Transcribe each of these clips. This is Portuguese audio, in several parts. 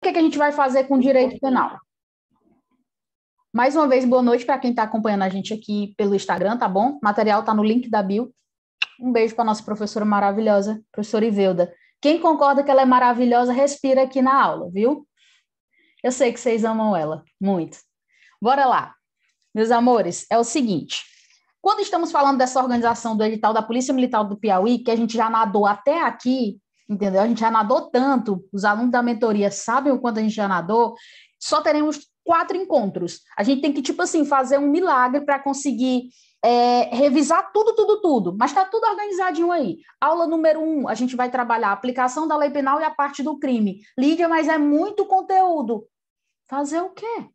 que a gente vai fazer com direito penal? Mais uma vez, boa noite para quem está acompanhando a gente aqui pelo Instagram, tá bom? O material está no link da bio. Um beijo para a nossa professora maravilhosa, professora Ivelda. Quem concorda que ela é maravilhosa, respira aqui na aula, viu? Eu sei que vocês amam ela, muito. Bora lá. Meus amores, é o seguinte. Quando estamos falando dessa organização do edital da Polícia Militar do Piauí, que a gente já nadou até aqui, entendeu? A gente já nadou tanto, os alunos da mentoria sabem o quanto a gente já nadou, só teremos 4 encontros. A gente tem que, tipo assim, fazer um milagre para conseguir revisar tudo, mas está tudo organizadinho aí. Aula número 1, a gente vai trabalhar a aplicação da lei penal e a parte do crime. Lídia, mas é muito conteúdo. Fazer o quê?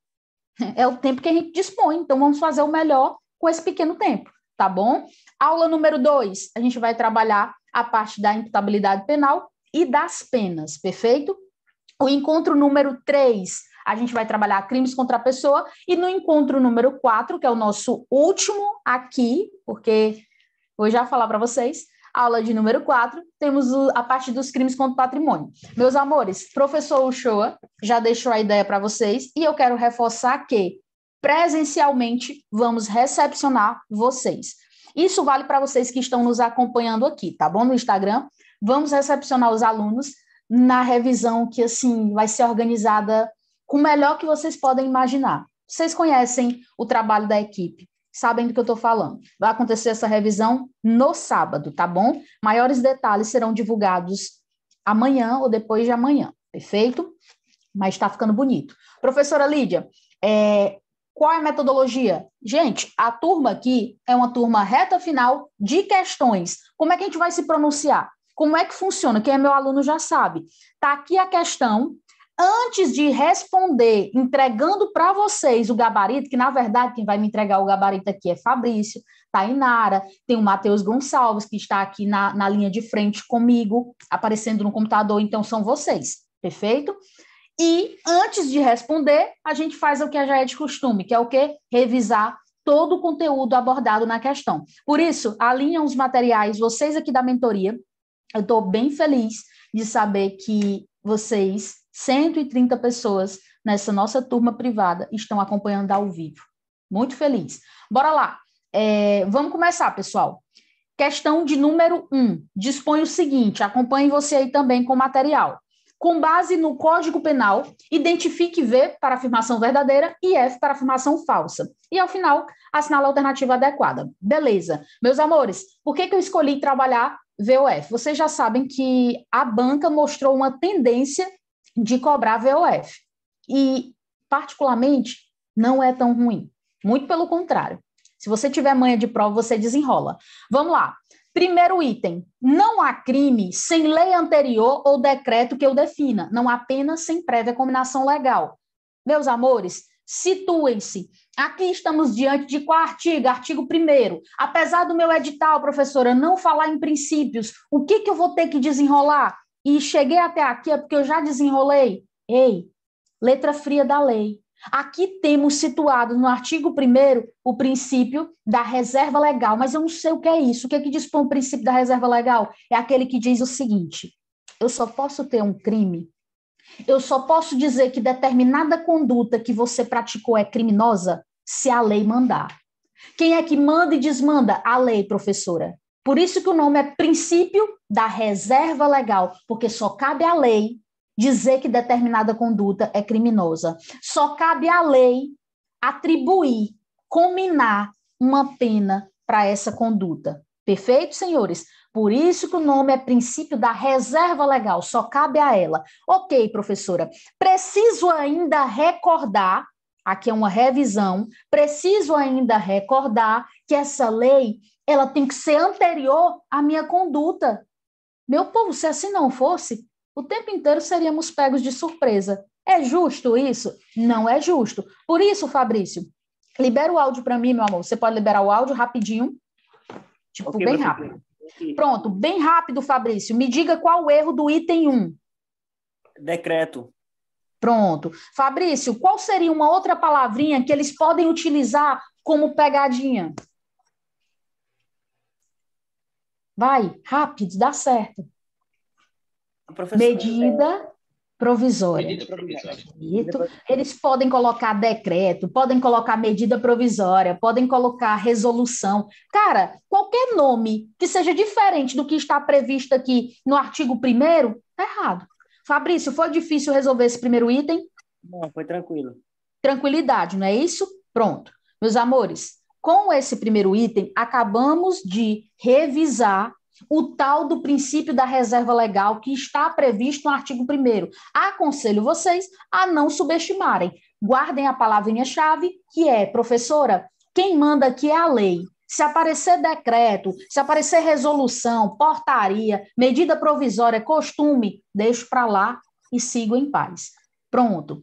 É o tempo que a gente dispõe, então vamos fazer o melhor com esse pequeno tempo, tá bom? Aula número 2, a gente vai trabalhar a parte da imputabilidade penal e das penas, perfeito? O encontro número 3, a gente vai trabalhar crimes contra a pessoa, e no encontro número 4, que é o nosso último aqui, porque vou já falar para vocês, aula de número 4, temos a parte dos crimes contra o patrimônio. Meus amores, professor Uchoa já deixou a ideia para vocês, e eu quero reforçar que presencialmente vamos recepcionar vocês. Isso vale para vocês que estão nos acompanhando aqui, tá bom? No Instagram, vamos recepcionar os alunos na revisão que, assim, vai ser organizada com o melhor que vocês podem imaginar. Vocês conhecem o trabalho da equipe, sabem do que eu estou falando. Vai acontecer essa revisão no sábado, tá bom? Maiores detalhes serão divulgados amanhã ou depois de amanhã, perfeito? Mas está ficando bonito. Professora Lídia, qual é a metodologia? Gente, a turma aqui é uma turma reta final de questões. Como é que a gente vai se pronunciar? Como é que funciona? Quem é meu aluno já sabe. Está aqui a questão. Antes de responder, entregando para vocês o gabarito, que na verdade quem vai me entregar o gabarito aqui é Fabrício, Tainara, tem o Matheus Gonçalves, que está aqui na linha de frente comigo, aparecendo no computador, então são vocês, perfeito? E antes de responder, a gente faz o que já é de costume, que é o quê? Revisar todo o conteúdo abordado na questão. Por isso, alinham os materiais, vocês aqui da mentoria, eu estou bem feliz de saber que vocês, 130 pessoas nessa nossa turma privada, estão acompanhando ao vivo. Muito feliz. Bora lá. Vamos começar, pessoal. Questão de número 1. Dispõe o seguinte, acompanhe você aí também com o material. Com base no Código Penal, identifique V para afirmação verdadeira e F para afirmação falsa. E, ao final, assinale a alternativa adequada. Beleza. Meus amores, por que eu escolhi trabalhar VOF? Vocês já sabem que a banca mostrou uma tendência de cobrar VOF. E, particularmente, não é tão ruim. Muito pelo contrário. Se você tiver manha de prova, você desenrola. Vamos lá. Primeiro item, não há crime sem lei anterior ou decreto que o defina, não há pena sem prévia combinação legal. Meus amores, situem-se. Aqui estamos diante de qual artigo? Artigo 1º. Apesar do meu edital, professora, não falar em princípios, o que eu vou ter que desenrolar? E cheguei até aqui é porque eu já desenrolei. Ei, letra fria da lei. Aqui temos situado no artigo 1º o princípio da reserva legal, mas eu não sei o que é isso. O que é que dispõe o princípio da reserva legal? É aquele que diz o seguinte: eu só posso ter um crime, eu só posso dizer que determinada conduta que você praticou é criminosa se a lei mandar. Quem é que manda e desmanda? A lei, professora. Por isso que o nome é princípio da reserva legal, porque só cabe à lei dizer que determinada conduta é criminosa. Só cabe à lei atribuir, combinar uma pena para essa conduta. Perfeito, senhores? Por isso que o nome é princípio da reserva legal, só cabe a ela. Ok, professora, preciso ainda recordar, aqui é uma revisão, preciso ainda recordar que essa lei, ela tem que ser anterior à minha conduta. Meu povo, se assim não fosse, o tempo inteiro seríamos pegos de surpresa. É justo isso? Não é justo. Por isso, Fabrício, libera o áudio para mim, meu amor. Você pode liberar o áudio rapidinho? Tipo, okay, bem rápido. Okay. Pronto, bem rápido, Fabrício. Me diga qual o erro do item 1. Decreto. Pronto. Fabrício, qual seria uma outra palavrinha que eles podem utilizar como pegadinha? Vai, rápido, dá certo. Medida provisória. Eles podem colocar decreto, podem colocar medida provisória, podem colocar resolução. Cara, qualquer nome que seja diferente do que está previsto aqui no artigo 1º, tá errado. Fabrício, foi difícil resolver esse primeiro item? Não, foi tranquilo. Tranquilidade, não é isso? Pronto. Meus amores, com esse primeiro item, acabamos de revisar o tal do princípio da reserva legal que está previsto no artigo 1º. Aconselho vocês a não subestimarem. Guardem a palavrinha-chave, que é, professora, quem manda aqui é a lei. Se aparecer decreto, se aparecer resolução, portaria, medida provisória, costume, deixo para lá e sigo em paz. Pronto.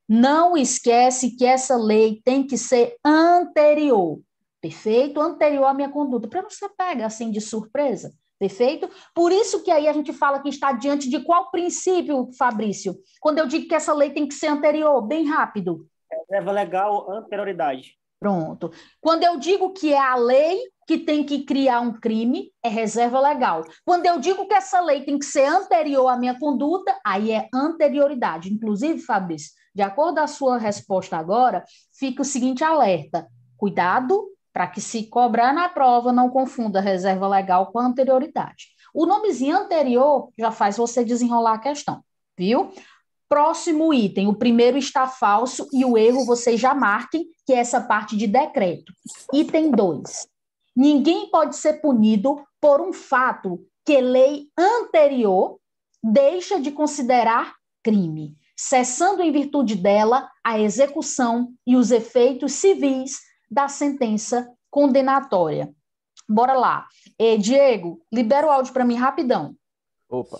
Não esquece que essa lei tem que ser anterior. Perfeito? Anterior à minha conduta, para não ser pega assim de surpresa. Perfeito? Por isso que aí a gente fala que está diante de qual princípio, Fabrício? Quando eu digo que essa lei tem que ser anterior, bem rápido. Reserva legal, anterioridade. Pronto. Quando eu digo que é a lei que tem que criar um crime, é reserva legal. Quando eu digo que essa lei tem que ser anterior à minha conduta, aí é anterioridade. Inclusive, Fabrício, de acordo com a sua resposta agora, fica o seguinte alerta. Cuidado para que, se cobrar na prova, não confunda reserva legal com anterioridade. O nomezinho anterior já faz você desenrolar a questão, viu? Próximo item, o primeiro está falso e o erro vocês já marquem, que é essa parte de decreto. Item 2. Ninguém pode ser punido por um fato que lei anterior deixa de considerar crime, cessando em virtude dela a execução e os efeitos civis da sentença condenatória. Bora lá. Diego, libera o áudio para mim rapidão. Opa.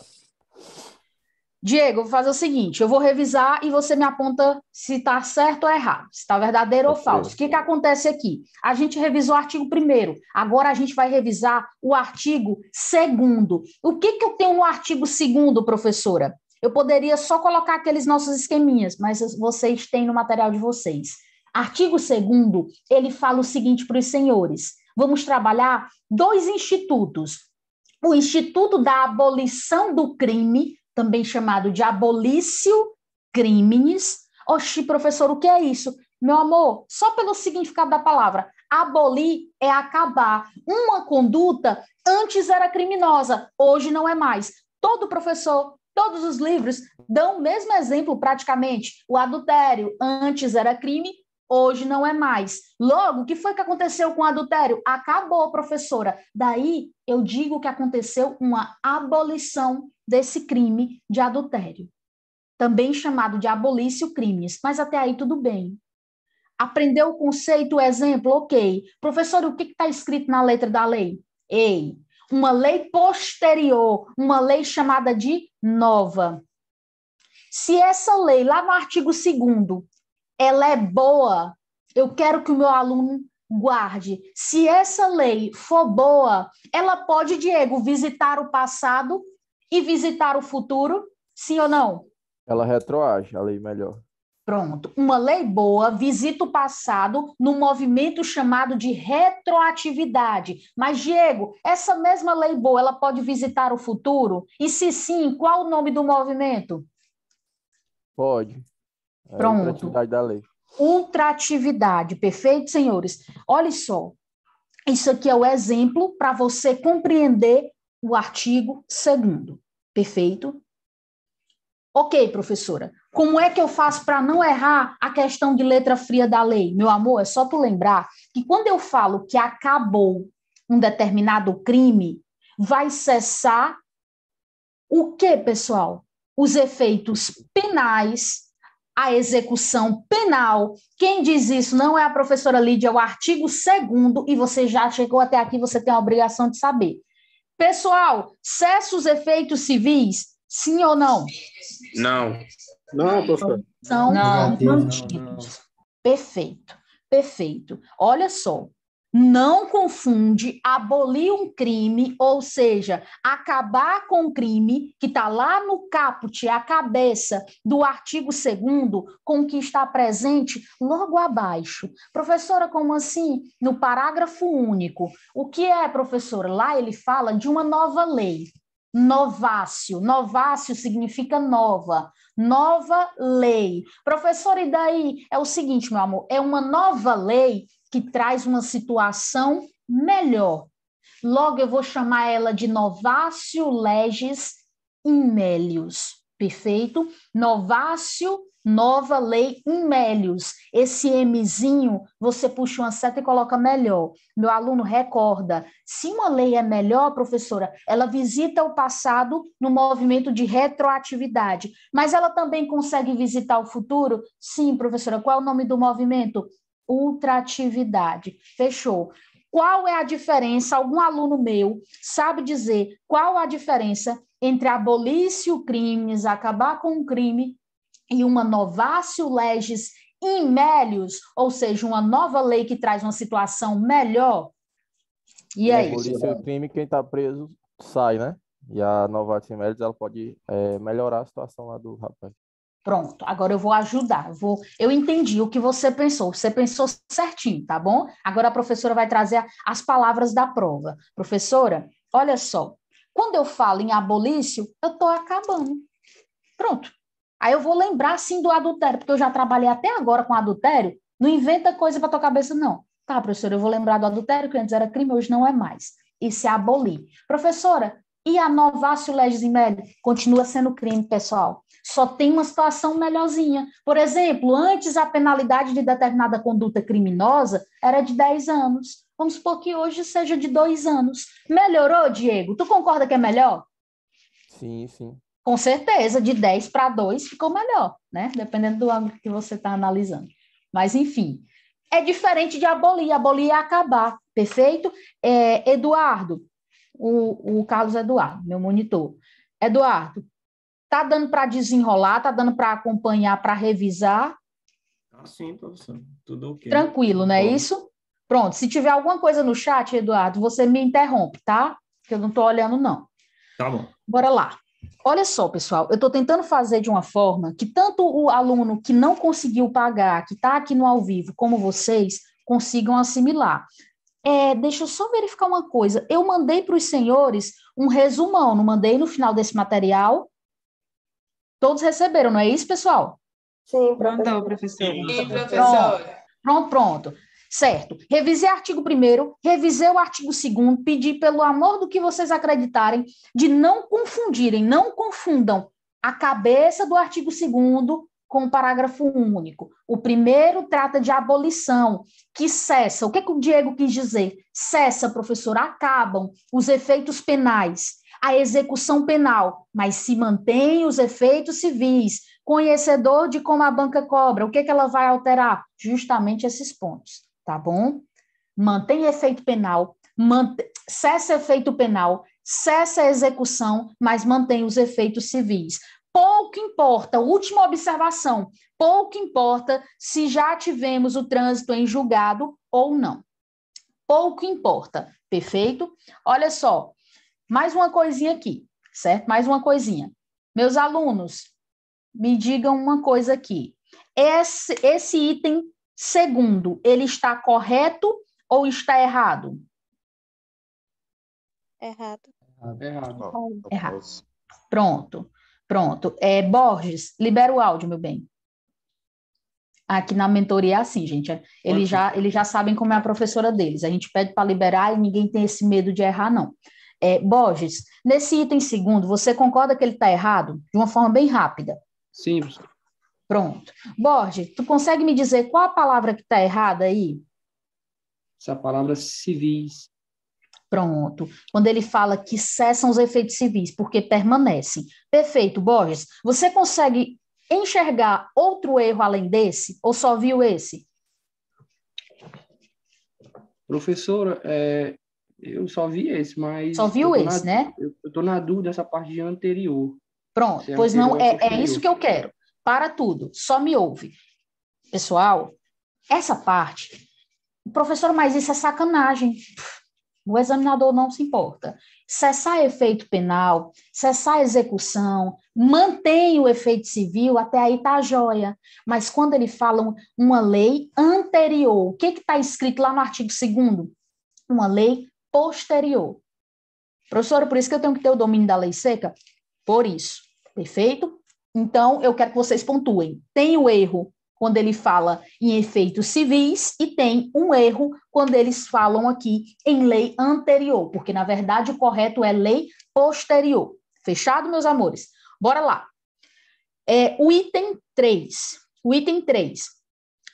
Diego, eu vou fazer o seguinte, eu vou revisar e você me aponta se está certo ou errado, se está verdadeiro ou falso. O que acontece aqui? A gente revisou o artigo 1º, agora a gente vai revisar o artigo 2º. O que eu tenho no artigo 2º, professora? Eu poderia só colocar aqueles nossos esqueminhas, mas vocês têm no material de vocês. Artigo 2º, ele fala o seguinte para os senhores. Vamos trabalhar 2 institutos. O Instituto da Abolição do Crime, também chamado de abolício crimes. Oxi, professor, o que é isso? Meu amor, só pelo significado da palavra, abolir é acabar. Uma conduta antes era criminosa, hoje não é mais. Todo professor, todos os livros dão o mesmo exemplo praticamente. O adultério antes era crime, hoje não é mais. Logo, o que foi que aconteceu com o adultério? Acabou, professora. Daí eu digo que aconteceu uma abolição desse crime de adultério, também chamado de abolício crimes, mas até aí tudo bem. Aprendeu o conceito, o exemplo? Ok. Professor, o que está escrito na letra da lei? Ei, uma lei posterior, uma lei chamada de nova. Se essa lei, lá no artigo 2º, ela é boa, eu quero que o meu aluno guarde. Se essa lei for boa, ela pode, Diego, visitar o passado e visitar o futuro? Sim ou não? Ela retroage, a lei melhor. Pronto. Uma lei boa visita o passado num movimento chamado de retroatividade. Mas, Diego, essa mesma lei boa, ela pode visitar o futuro? E se sim, qual o nome do movimento? Pode. Pronto. Ultratividade da lei. Ultratividade. Perfeito, senhores? Olha só. Isso aqui é o exemplo para você compreender o artigo 2º. Perfeito? Ok, professora. Como é que eu faço para não errar a questão de letra fria da lei? Meu amor, é só tu lembrar que quando eu falo que acabou um determinado crime, vai cessar o quê, pessoal? Os efeitos penais, a execução penal. Quem diz isso não é a professora Lídia, é o artigo 2º, e você já chegou até aqui, você tem a obrigação de saber. Pessoal, cessa os efeitos civis? Sim ou não? Não. Não, professor. São Negativo. mantidos. Perfeito, perfeito. Olha só, não confunde abolir um crime, ou seja, acabar com o crime, que está lá no caput, a cabeça do artigo 2º, com o que está presente logo abaixo. Professora, como assim? No parágrafo único. O que é, professora? Lá ele fala de uma nova lei. Novácio. Novácio significa nova. Nova lei. Professor, e daí? É o seguinte, meu amor, é uma nova lei que traz uma situação melhor. Logo, eu vou chamar ela de Novatio Legis in Melius. Perfeito? Novatio, nova lei in Melius. Esse Mzinho, você puxa uma seta e coloca melhor. Meu aluno, recorda, se uma lei é melhor, professora, ela visita o passado no movimento de retroatividade, mas ela também consegue visitar o futuro? Sim, professora. Qual é o nome do movimento? Ultratividade. Fechou. Qual é a diferença? Algum aluno meu sabe dizer qual a diferença entre abolício crimes, acabar com o crime, e uma novatio legis in melius, ou seja, uma nova lei que traz uma situação melhor? E aí? Polícia e crime, quem está preso sai, né? E a Novartis Médicos, ela pode melhorar a situação lá do rapaz. Pronto, agora eu vou ajudar. Eu entendi o que você pensou certinho, tá bom? Agora a professora vai trazer as palavras da prova. Professora, olha só, quando eu falo em abolício, eu estou acabando. Pronto. Aí eu vou lembrar, assim, do adultério, porque eu já trabalhei até agora com adultério, não inventa coisa para tua cabeça, não. Tá, professora, eu vou lembrar do adultério, que antes era crime, hoje não é mais. Isso é abolir. Professora, e a novatio legis in melius? Continua sendo crime, pessoal. Só tem uma situação melhorzinha. Por exemplo, antes a penalidade de determinada conduta criminosa era de 10 anos. Vamos supor que hoje seja de 2 anos. Melhorou, Diego? Tu concorda que é melhor? Sim, sim. Com certeza, de 10 para 2 ficou melhor, né? Dependendo do ângulo que você está analisando. Mas, enfim, é diferente de abolir. Abolir é acabar, perfeito? Eduardo, o Carlos Eduardo, meu monitor. Eduardo, tá dando para desenrolar, tá dando para acompanhar, para revisar? Sim, professor. Tudo ok. Tranquilo, não é isso? Pronto, se tiver alguma coisa no chat, Eduardo, você me interrompe, tá? Porque eu não estou olhando, não. Tá bom. Bora lá. Olha só, pessoal, eu estou tentando fazer de uma forma que tanto o aluno que não conseguiu pagar, que está aqui no ao vivo, como vocês, consigam assimilar. Deixa eu só verificar uma coisa. Eu mandei para os senhores um resumão, não mandei no final desse material? Todos receberam, não é isso, pessoal? Sim, Mandou, professora. Sim, professora. Pronto. Certo. Revisei o artigo 1º, revisei o artigo 2º, pedi, pelo amor do que vocês acreditarem, de não confundirem, não confundam a cabeça do artigo 2º com o parágrafo único. O primeiro trata de abolição, que cessa. O que o Diego quis dizer? Cessa, professor, acabam os efeitos penais, a execução penal, mas se mantém os efeitos civis. Conhecedor de como a banca cobra, o que ela vai alterar? Justamente esses pontos, tá bom? Mantém efeito penal, cessa efeito penal, cessa a execução, mas mantém os efeitos civis. Pouco importa, última observação, pouco importa se já tivemos o trânsito em julgado ou não. Pouco importa, perfeito? Olha só, mais uma coisinha aqui, certo? Mais uma coisinha. Meus alunos, me digam uma coisa aqui. Esse item segundo, ele está correto ou está errado? Errado. Errado. Pronto. Borges, libera o áudio, meu bem. Aqui na mentoria é assim, gente. Eles já sabem como é a professora deles. A gente pede para liberar e ninguém tem esse medo de errar, não. Borges, nesse item segundo, você concorda que ele está errado? De uma forma bem rápida. Sim, professor. Pronto. Borges, tu consegue me dizer qual a palavra que está errada aí? Essa palavra civis. Pronto. Quando ele fala que cessam os efeitos civis, porque permanecem. Perfeito, Borges. Você consegue enxergar outro erro além desse? Ou só viu esse? Professora, eu só vi esse, mas... Só viu esse, né? Eu estou na dúvida dessa parte de anterior. Pronto, pois não, é isso que eu quero. Para tudo, só me ouve. Pessoal, essa parte... Professor, mas isso é sacanagem. O examinador não se importa. Cessar efeito penal, cessar execução, mantém o efeito civil, até aí tá a joia. Mas quando ele fala uma lei anterior, o que está escrito lá no artigo 2º? Uma lei posterior. Professora, por isso que eu tenho que ter o domínio da lei seca? Por isso. Perfeito? Então, eu quero que vocês pontuem. Tem o erro quando ele fala em efeitos civis e tem um erro quando eles falam aqui em lei anterior, porque, na verdade, o correto é lei posterior. Fechado, meus amores? Bora lá. O item 3. O item 3.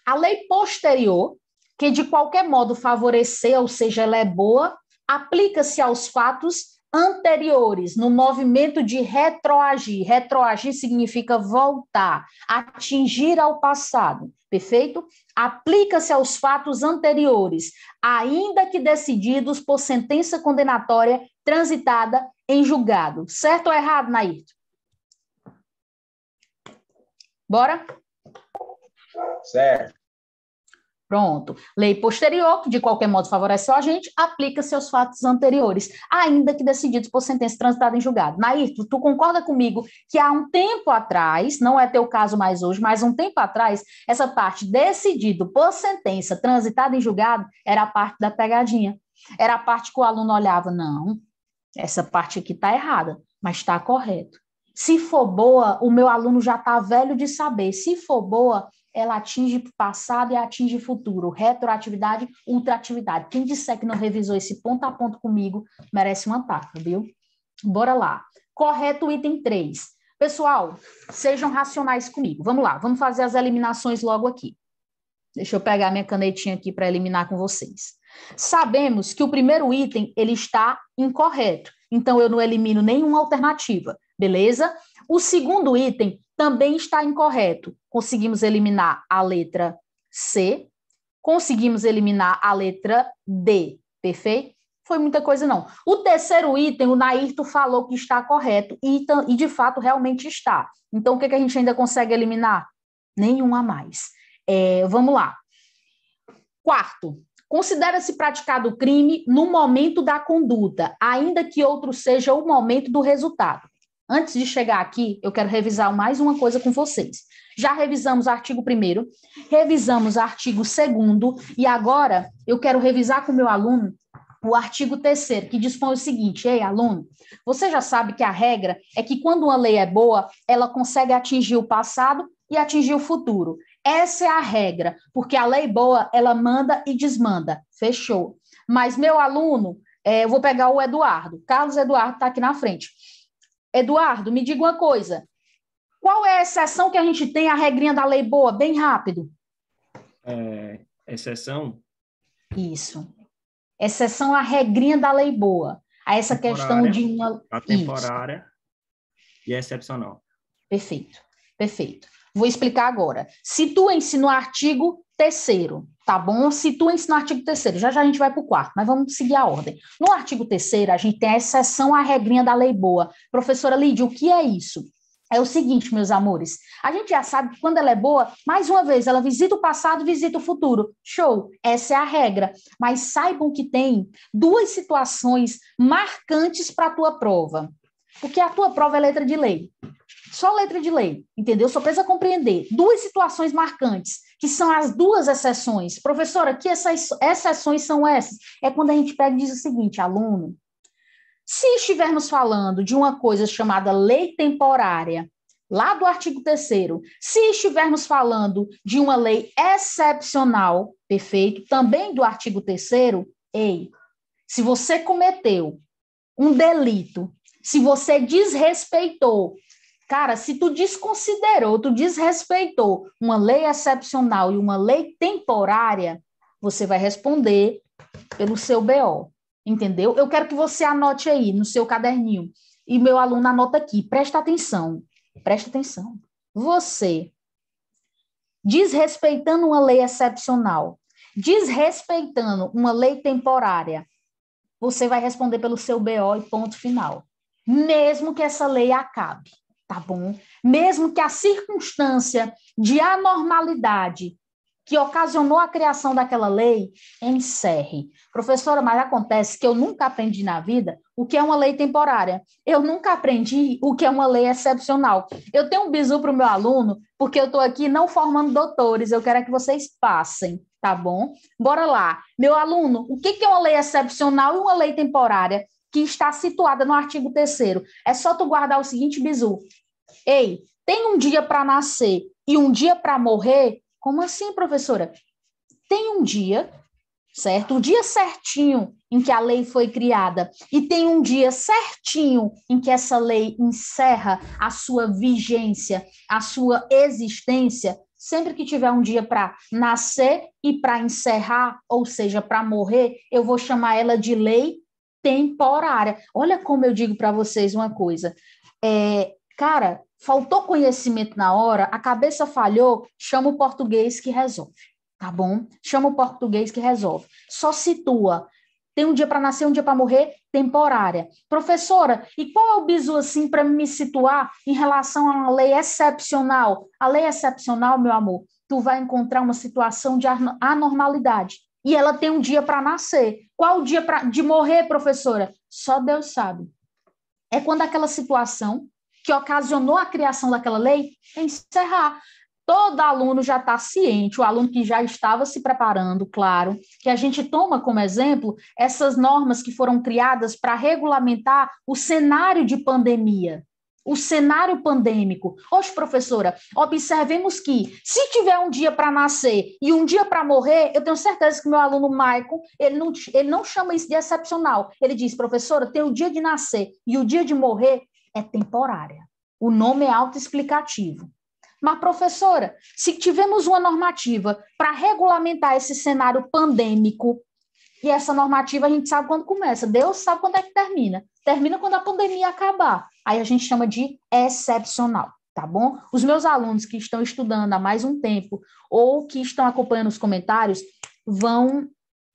A lei posterior, que de qualquer modo favorecer, ou seja, ela é boa, aplica-se aos fatos anteriores, no movimento de retroagir. Retroagir significa voltar, atingir ao passado, perfeito? Aplica-se aos fatos anteriores, ainda que decididos por sentença condenatória transitada em julgado. Certo ou errado, Nairto? Bora? Certo. Pronto. Lei posterior, que de qualquer modo favorece o agente, aplica-se aos fatos anteriores, ainda que decididos por sentença transitada em julgado. Nairto, tu concorda comigo que há um tempo atrás, não é teu caso mais hoje, mas um tempo atrás, essa parte decidido por sentença transitada em julgado era a parte da pegadinha. Era a parte que o aluno olhava, não, essa parte aqui está errada, mas está correto. Se for boa, o meu aluno já está velho de saber. Se for boa, ela atinge passado e atinge futuro. Retroatividade, ultraatividade. Quem disser que não revisou esse ponto a ponto comigo, merece uma taca, viu? Bora lá. Correto, item 3. Pessoal, sejam racionais comigo. Vamos lá, vamos fazer as eliminações logo aqui. Deixa eu pegar minha canetinha aqui para eliminar com vocês. Sabemos que o primeiro item, ele está incorreto. Então, eu não elimino nenhuma alternativa. Beleza? O segundo item também está incorreto. Conseguimos eliminar a letra C, conseguimos eliminar a letra D, perfeito? Foi muita coisa, não. O terceiro item, o Nairto falou que está correto, e de fato realmente está. Então, o que a gente ainda consegue eliminar? Nenhum a mais. Vamos lá. Quarto, considera-se praticado o crime no momento da conduta, ainda que outro seja o momento do resultado. Antes de chegar aqui, eu quero revisar mais uma coisa com vocês. Já revisamos o artigo 1º, revisamos o artigo 2º, e agora eu quero revisar com o meu aluno o artigo 3º, que dispõe o seguinte: ei, aluno, você já sabe que a regra é que quando uma lei é boa, ela consegue atingir o passado e atingir o futuro. Essa é a regra, porque a lei boa, ela manda e desmanda. Fechou. Mas, meu aluno, eu vou pegar o Eduardo. Carlos Eduardo está aqui na frente. Eduardo, me diga uma coisa. Qual é a exceção que a gente tem à regrinha da lei boa? Bem rápido. Exceção? Isso. Exceção à regrinha da lei boa. A essa questão de uma... A temporária e a excepcional. Perfeito, perfeito. Vou explicar agora. Situa-se no artigo 3º, tá bom? Situa-se no artigo 3º. Já já a gente vai para o 4º, mas vamos seguir a ordem. No artigo 3º, a gente tem a exceção à regrinha da lei boa. Professora Lídia, o que é isso? É o seguinte, meus amores, a gente já sabe que quando ela é boa, mais uma vez, ela visita o passado e visita o futuro. Show, essa é a regra. Mas saibam que tem duas situações marcantes para a tua prova. Porque a tua prova é letra de lei. Só letra de lei, entendeu? Só precisa compreender. Duas situações marcantes, que são as duas exceções. Professora, que exceções são essas? É quando a gente pega e diz o seguinte, aluno, se estivermos falando de uma coisa chamada lei temporária, lá do artigo 3º, se estivermos falando de uma lei excepcional, perfeito, também do artigo 3º, ei, se você cometeu um delito, se você desrespeitou, cara, se tu desconsiderou, tu desrespeitou uma lei excepcional e uma lei temporária, você vai responder pelo seu BO. Entendeu? Eu quero que você anote aí no seu caderninho. E meu aluno anota aqui. Presta atenção. Presta atenção. Você, desrespeitando uma lei excepcional, desrespeitando uma lei temporária, você vai responder pelo seu BO e ponto final. Mesmo que essa lei acabe, tá bom? Mesmo que a circunstância de anormalidade que ocasionou a criação daquela lei, encerre. Professora, mas acontece que eu nunca aprendi na vida o que é uma lei temporária. Eu nunca aprendi o que é uma lei excepcional. Eu tenho um bizu para o meu aluno, porque eu estou aqui não formando doutores, eu quero que vocês passem, tá bom? Bora lá. Meu aluno, o que é uma lei excepcional e uma lei temporária que está situada no artigo 3º? É só tu guardar o seguinte bizu. Ei, Tem um dia para nascer e um dia para morrer? Como assim, professora? Tem um dia, certo? O dia certinho em que a lei foi criada e tem um dia certinho em que essa lei encerra a sua vigência, a sua existência. Sempre que tiver um dia para nascer e para encerrar, ou seja, para morrer, eu vou chamar ela de lei temporária. Olha como eu digo para vocês uma coisa. Cara, faltou conhecimento na hora, a cabeça falhou, chama o português que resolve, tá bom? Chama o português que resolve. Só situa. Tem um dia para nascer, um dia para morrer, temporária. Professora, e qual é o bizu assim para me situar em relação a uma lei excepcional? A lei excepcional, meu amor, tu vai encontrar uma situação de anormalidade. E ela tem um dia para nascer. Qual o dia de morrer, professora? Só Deus sabe. É quando aquela situação que ocasionou a criação daquela lei encerrar. Todo aluno já está ciente, o aluno que já estava se preparando, claro, que a gente toma como exemplo essas normas que foram criadas para regulamentar o cenário de pandemia, o cenário pandêmico. Hoje, professora, observemos que se tiver um dia para nascer e um dia para morrer, eu tenho certeza que meu aluno Maicon, ele não chama isso de excepcional. Ele diz, professora, tem o dia de nascer e o dia de morrer é temporária. O nome é autoexplicativo. Mas, professora, se tivermos uma normativa para regulamentar esse cenário pandêmico, e essa normativa a gente sabe quando começa, Deus sabe quando é que termina. Termina quando a pandemia acabar. Aí a gente chama de excepcional, tá bom? Os meus alunos que estão estudando há mais um tempo ou que estão acompanhando os comentários vão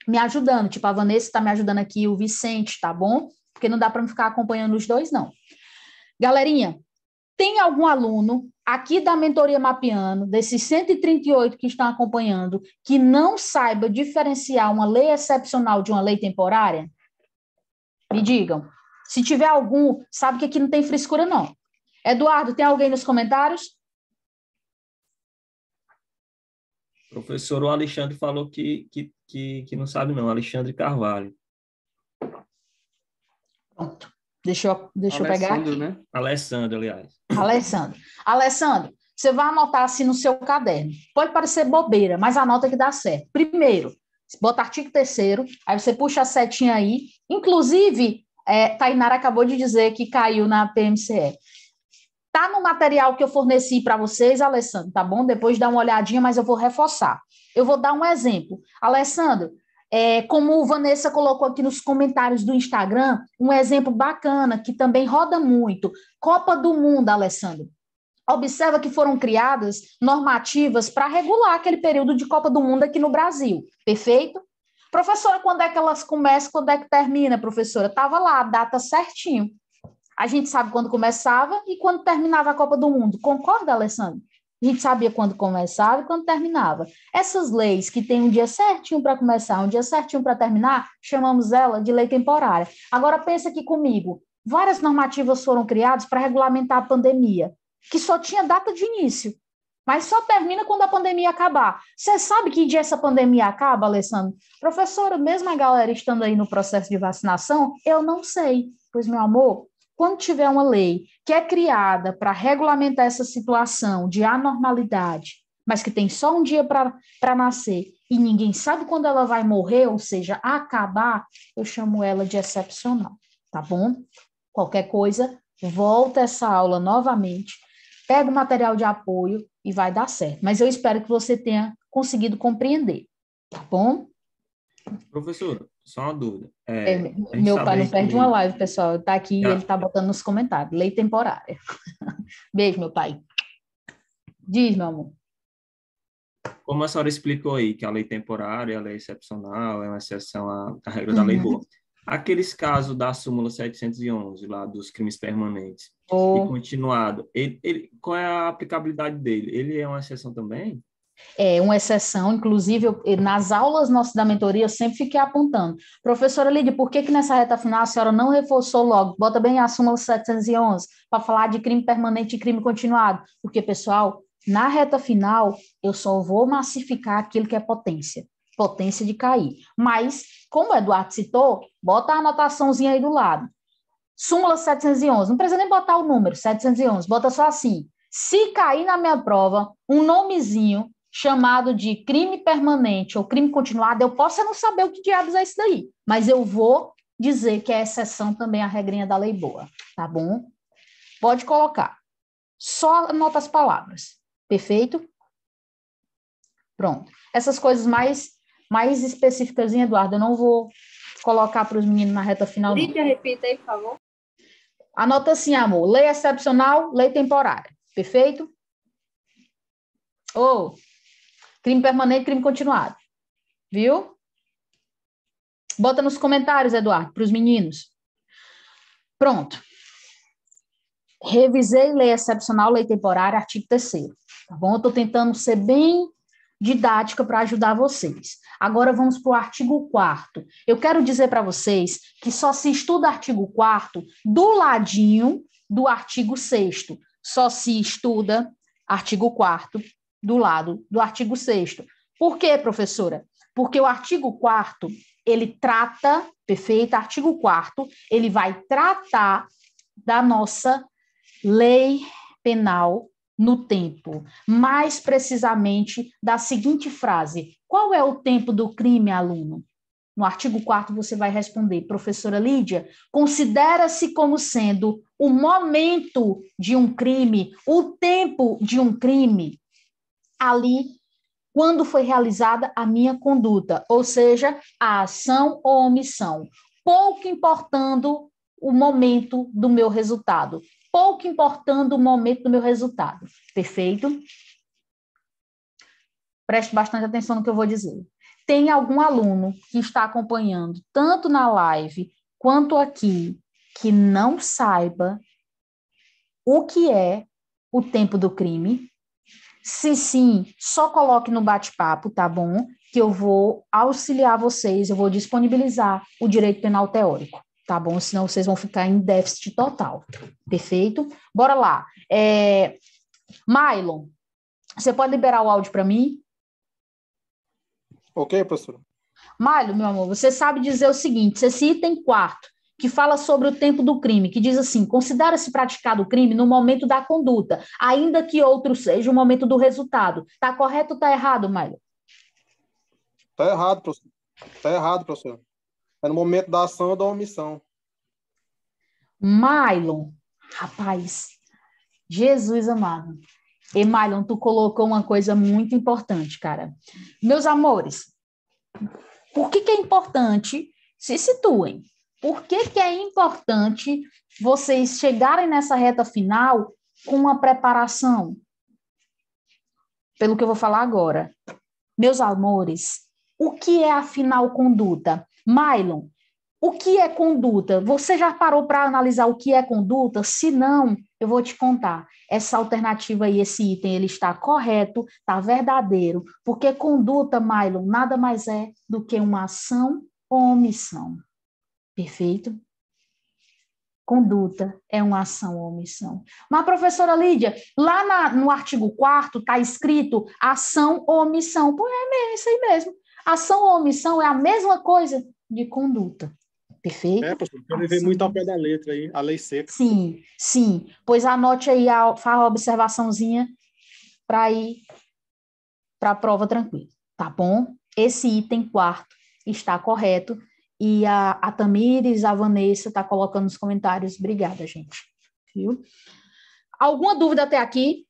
me ajudando. Tipo, a Vanessa está me ajudando aqui, o Vicente, tá bom? Porque não dá para ficar acompanhando os dois, não. Galerinha, tem algum aluno aqui da mentoria Mapeando, desses 138 que estão acompanhando, que não saiba diferenciar uma lei excepcional de uma lei temporária? Me digam. Se tiver algum, sabe que aqui não tem frescura, não. Eduardo, tem alguém nos comentários? Professor, o Alexandre falou que não sabe não, Alexandre Carvalho. Pronto. Deixa eu pegar aqui. Né? Alessandro, aliás. Alessandro, você vai anotar assim no seu caderno. Pode parecer bobeira, mas anota que dá certo. Primeiro, bota artigo 3º, aí você puxa a setinha aí. Inclusive, Tainara acabou de dizer que caiu na PMCE. Tá no material que eu forneci para vocês, Alessandro, tá bom? Depois dá uma olhadinha, mas eu vou reforçar. Eu vou dar um exemplo. Alessandro, como Vanessa colocou aqui nos comentários do Instagram, um exemplo bacana, que também roda muito. Copa do Mundo, Alessandro. Observa que foram criadas normativas para regular aquele período de Copa do Mundo aqui no Brasil. Perfeito? Professora, quando é que elas começam, quando é que termina, professora? Estava lá, a data certinho. A gente sabe quando começava e quando terminava a Copa do Mundo. Concorda, Alessandro? A gente sabia quando começava e quando terminava. Essas leis que têm um dia certinho para começar, um dia certinho para terminar, chamamos ela de lei temporária. Agora pensa aqui comigo. Várias normativas foram criadas para regulamentar a pandemia, que só tinha data de início, mas só termina quando a pandemia acabar. Você sabe que dia essa pandemia acaba, Alessandro? Professora, mesmo a galera estando aí no processo de vacinação, eu não sei. Pois, meu amor, quando tiver uma lei que é criada para regulamentar essa situação de anormalidade, mas que tem só um dia para nascer e ninguém sabe quando ela vai morrer, ou seja, acabar, eu chamo ela de excepcional, tá bom? Qualquer coisa, volta essa aula novamente, pega o material de apoio e vai dar certo. Mas eu espero que você tenha conseguido compreender, tá bom? Professor, só uma dúvida. Meu pai não perde uma live, pessoal. Está aqui e Já. ele está botando nos comentários. Lei temporária. Beijo, meu pai. Diz, meu amor. Como a senhora explicou aí, que a lei temporária, a lei excepcional, é uma exceção à regra da lei boa. Aqueles casos da súmula 711, lá dos crimes permanentes, e continuado, qual é a aplicabilidade dele? Ele é uma exceção também? É uma exceção, inclusive, nas aulas nossas da mentoria, eu sempre fiquei apontando. Professora Lídia, por que nessa reta final a senhora não reforçou logo? Bota bem a súmula 711, para falar de crime permanente e crime continuado. Porque, pessoal, na reta final, eu só vou massificar aquilo que é potência de cair. Mas, como o Eduardo citou, bota a anotaçãozinha aí do lado. Súmula 711, não precisa nem botar o número, 711, bota só assim. Se cair na minha prova um nomezinho chamado de crime permanente ou crime continuado, eu posso não saber o que diabos é isso daí, mas eu vou dizer que é exceção também à regrinha da lei boa, tá bom? Pode colocar. Só anota as palavras. Perfeito? Pronto. Essas coisas mais específicas, Eduardo, eu não vou colocar para os meninos na reta final, não. Lídia, repita aí, por favor. Anota assim, amor. Lei excepcional, lei temporária. Perfeito? Ou crime permanente, crime continuado. Viu? Bota nos comentários, Eduardo, para os meninos. Pronto. Revisei lei excepcional, lei temporária, artigo 3º. Tá bom? Eu estou tentando ser bem didática para ajudar vocês. Agora vamos para o artigo 4º. Eu quero dizer para vocês que só se estuda artigo 4º do ladinho do artigo 6º. Só se estuda artigo 4º do lado do artigo 6º. Por quê, professora? Porque o artigo 4º, ele trata, perfeito? Artigo 4º, ele vai tratar da nossa lei penal no tempo, mais precisamente da seguinte frase: qual é o tempo do crime, aluno? No artigo 4º você vai responder: professora Lídia, considera-se como sendo o momento de um crime, o tempo de um crime, ali, quando foi realizada a minha conduta, ou seja, a ação ou omissão, pouco importando o momento do meu resultado. Pouco importando o momento do meu resultado. Perfeito? Preste bastante atenção no que eu vou dizer. Tem algum aluno que está acompanhando, tanto na live quanto aqui, que não saiba o que é o tempo do crime? Se sim, só coloque no bate-papo, tá bom? Que eu vou auxiliar vocês, eu vou disponibilizar o direito penal teórico. Tá bom? Senão vocês vão ficar em déficit total. Perfeito? Bora lá. Mylon, você pode liberar o áudio para mim? Ok, professor. Mylon, meu amor, você sabe dizer o seguinte: esse item 4º, que fala sobre o tempo do crime, que diz assim: considera-se praticado o crime no momento da conduta, ainda que outro seja o momento do resultado. Tá correto ou tá errado, Mylon? Tá errado, professor. Tá errado, professor. É no momento da ação ou da omissão. Mylon, rapaz, Jesus amado. E Mylon, tu colocou uma coisa muito importante, cara. Meus amores, por que é importante? Se situem. Por que é importante vocês chegarem nessa reta final com uma preparação? Pelo que eu vou falar agora. Meus amores, o que é afinal conduta? Mylon, o que é conduta? Você já parou para analisar o que é conduta? Se não, eu vou te contar. Essa alternativa aí, esse item, ele está correto, está verdadeiro, porque conduta, Mylon, nada mais é do que uma ação ou omissão. Perfeito? Conduta é uma ação ou omissão. Mas, professora Lídia, lá no artigo 4º está escrito ação ou omissão. Pô, é isso aí mesmo. Ação ou omissão é a mesma coisa de conduta. Perfeito? Professor, eu levei muito ao pé da letra aí, a lei seca. Sim, sim. Pois anote aí, faça a observaçãozinha para ir para a prova tranquilo. Tá bom? Esse item 4º está correto. E a Tamires, a Vanessa está colocando nos comentários. Obrigada, gente. Viu? Alguma dúvida até aqui?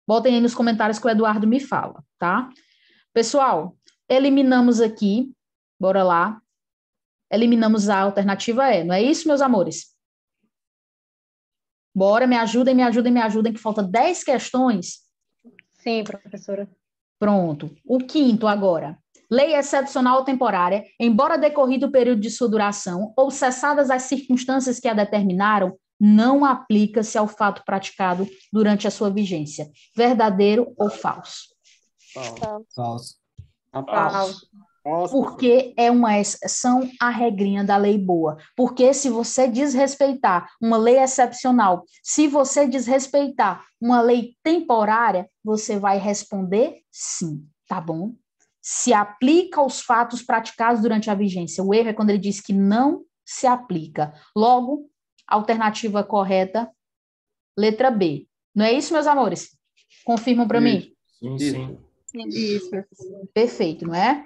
Botem aí nos comentários que o Eduardo me fala, tá? Pessoal, eliminamos aqui. Bora lá. Eliminamos a alternativa E. Não é isso, meus amores? Bora, me ajudem, que falta 10 questões. Sim, professora. Pronto. O 5º agora. Lei excepcional ou temporária, embora decorrido o período de sua duração ou cessadas as circunstâncias que a determinaram, não aplica-se ao fato praticado durante a sua vigência. Verdadeiro ou falso? Falso. Falso. Porque é uma exceção à regrinha da lei boa. Porque se você desrespeitar uma lei excepcional, se você desrespeitar uma lei temporária, você vai responder sim, tá bom? Se aplica aos fatos praticados durante a vigência. O erro é quando ele diz que não se aplica. Logo, a alternativa correta Letra B. Não é isso, meus amores? Confirmam para mim? Sim, sim. Isso, professora. Perfeito, não é?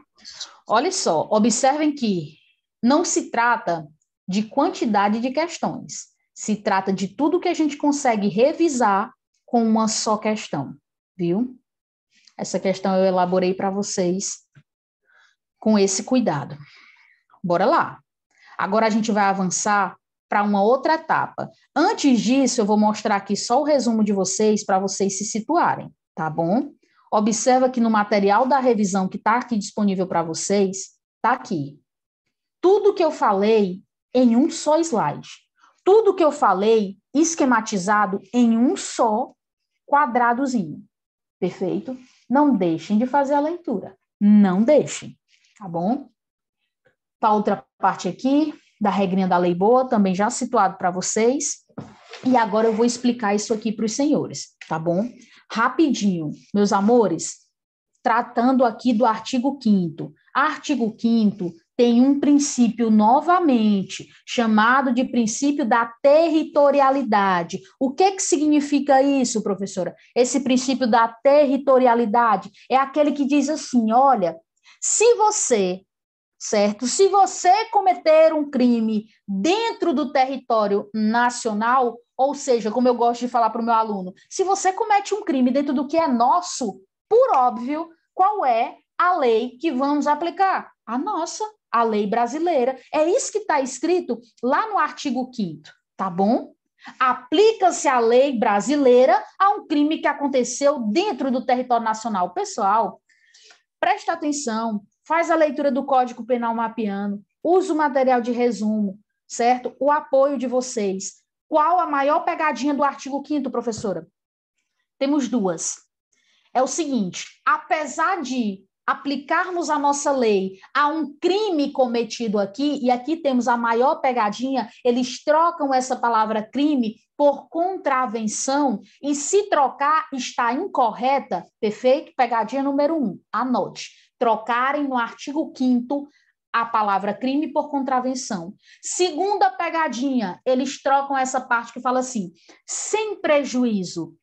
Olha só, observem que não se trata de quantidade de questões. Se trata de tudo que a gente consegue revisar com uma só questão, viu? Essa questão eu elaborei para vocês com esse cuidado. Bora lá. Agora a gente vai avançar para uma outra etapa. Antes disso, eu vou mostrar aqui só o resumo de vocês para vocês se situarem, tá bom? Observa que no material da revisão que está aqui disponível para vocês, está aqui. Tudo que eu falei em um só slide. Tudo que eu falei esquematizado em um só quadradozinho. Perfeito? Não deixem de fazer a leitura. Não deixem, tá bom? A outra parte aqui, da regrinha da lei boa, também já situado para vocês. E agora eu vou explicar isso aqui para os senhores, tá bom? Rapidinho, meus amores, tratando aqui do artigo 5º. Artigo 5º tem um princípio novamente, chamado de princípio da territorialidade. O que significa isso, professora? Esse princípio da territorialidade é aquele que diz assim, olha, se você, certo? Se você cometer um crime dentro do território nacional, ou seja, como eu gosto de falar para o meu aluno, se você comete um crime dentro do que é nosso, por óbvio, qual é a lei que vamos aplicar? A nossa, a lei brasileira. É isso que está escrito lá no artigo 5º, tá bom? Aplica-se a lei brasileira a um crime que aconteceu dentro do território nacional. Pessoal, presta atenção, faz a leitura do Código Penal mapeando, usa o material de resumo, certo? O apoio de vocês. Qual a maior pegadinha do artigo 5º, professora? Temos duas. É o seguinte, apesar de aplicarmos a nossa lei a um crime cometido aqui, e aqui temos a maior pegadinha, eles trocam essa palavra crime por contravenção, e se trocar está incorreta, perfeito? Pegadinha número 1, anote. Trocarem no artigo 5º a palavra crime por contravenção. Segunda pegadinha, eles trocam essa parte que fala assim, sem prejuízo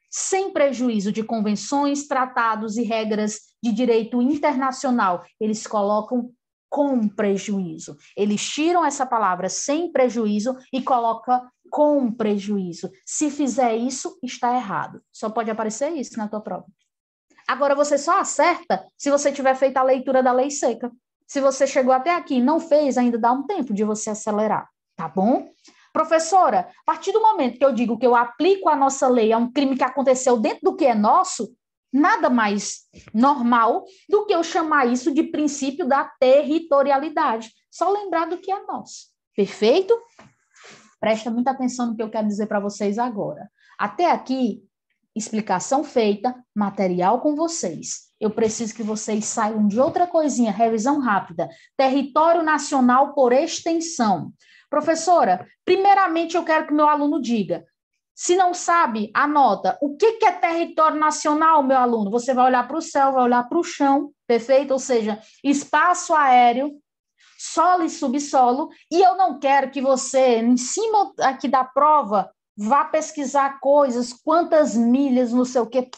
de convenções, tratados e regras de direito internacional, eles colocam com prejuízo. Eles tiram essa palavra sem prejuízo e colocam com prejuízo. Se fizer isso, está errado. Só pode aparecer isso na tua prova. Agora, você só acerta se você tiver feito a leitura da lei seca. Se você chegou até aqui e não fez, ainda dá um tempo de você acelerar, tá bom? Professora, a partir do momento que eu digo que eu aplico a nossa lei a um crime que aconteceu dentro do que é nosso, nada mais normal do que eu chamar isso de princípio da territorialidade. Só lembrar do que é nosso. Perfeito? Presta muita atenção no que eu quero dizer para vocês agora. Até aqui, explicação feita, material com vocês. Eu preciso que vocês saiam de outra coisinha, revisão rápida. Território nacional por extensão. Professora, primeiramente eu quero que meu aluno diga. Se não sabe, anota. O que é território nacional, meu aluno? Você vai olhar para o céu, vai olhar para o chão, perfeito? Ou seja, espaço aéreo, solo e subsolo. E eu não quero que você, em cima aqui da prova, vá pesquisar coisas, quantas milhas, não sei o quê.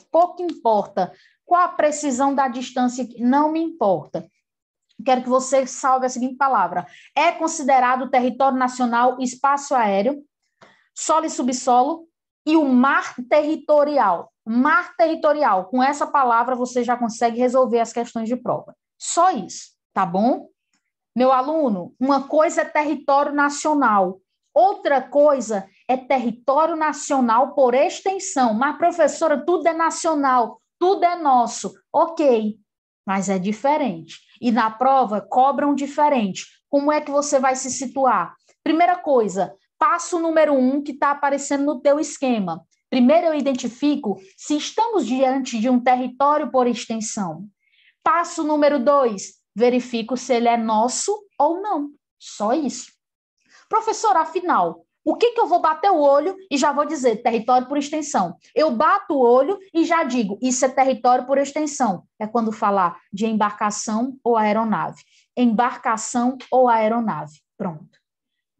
Pouco importa. Qual a precisão da distância? Não me importa. Quero que você salve a seguinte palavra. É considerado território nacional espaço aéreo, solo e subsolo e o mar territorial. Mar territorial. Com essa palavra você já consegue resolver as questões de prova. Só isso, tá bom? Meu aluno, uma coisa é território nacional, outra coisa é território nacional por extensão. Mas, professora, tudo é nacional, tudo é nosso. Ok, mas é diferente. E na prova cobram diferente. Como é que você vai se situar? Primeira coisa, passo número 1 que está aparecendo no teu esquema. Primeiro eu identifico se estamos diante de um território por extensão. Passo número 2, verifico se ele é nosso ou não. Só isso. Professor, afinal, o que eu vou bater o olho e já vou dizer território por extensão? Eu bato o olho e já digo, isso é território por extensão. É quando falar de embarcação ou aeronave. Embarcação ou aeronave. Pronto.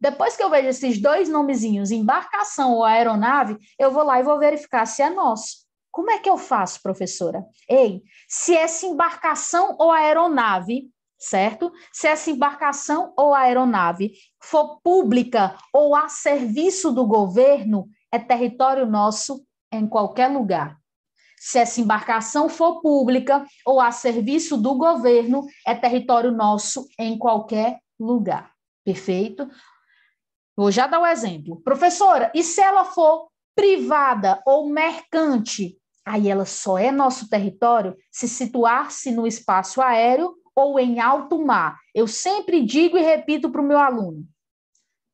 Depois que eu vejo esses dois nomezinhos, embarcação ou aeronave, eu vou lá e vou verificar se é nosso. Como é que eu faço, professora? Ei, se essa embarcação ou aeronave, certo? Se essa embarcação ou aeronave for pública ou a serviço do governo, é território nosso em qualquer lugar. Se essa embarcação for pública ou a serviço do governo, é território nosso em qualquer lugar. Perfeito? Vou já dar o exemplo. Professora, e se ela for privada ou mercante? Aí ela só é nosso território se situar-se no espaço aéreo ou em alto mar. Eu sempre digo e repito para o meu aluno,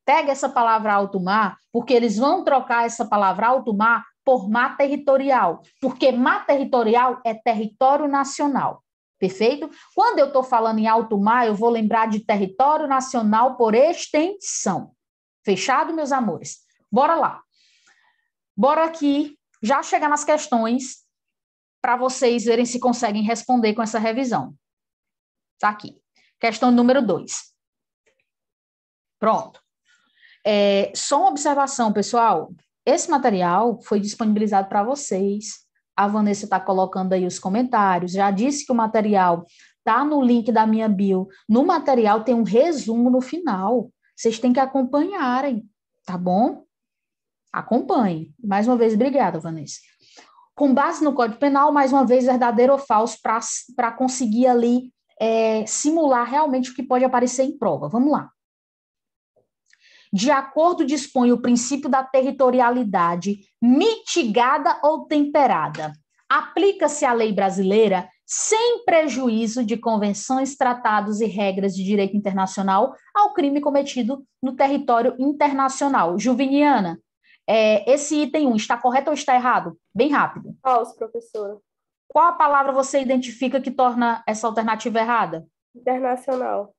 pega essa palavra alto mar, porque eles vão trocar essa palavra alto mar por mar territorial, porque mar territorial é território nacional. Perfeito? Quando eu estou falando em alto mar, eu vou lembrar de território nacional por extensão. Fechado, meus amores? Bora lá. Bora aqui, já chegar nas questões, para vocês verem se conseguem responder com essa revisão. Tá aqui. Questão número 2. Pronto. Só uma observação, pessoal. Esse material foi disponibilizado para vocês. A Vanessa está colocando aí os comentários. Já disse que o material está no link da minha bio. No material tem um resumo no final. Vocês têm que acompanharem, tá bom? Acompanhem. Mais uma vez, obrigada, Vanessa. Com base no Código Penal, mais uma vez, verdadeiro ou falso, para conseguir ali simular realmente o que pode aparecer em prova. Vamos lá. De acordo dispõe o princípio da territorialidade mitigada ou temperada. Aplica-se a lei brasileira sem prejuízo de convenções, tratados e regras de direito internacional ao crime cometido no território internacional. Juviniana, esse item 1 está correto ou está errado? Bem rápido. Falso, professora. Qual a palavra você identifica que torna essa alternativa errada? Internacional.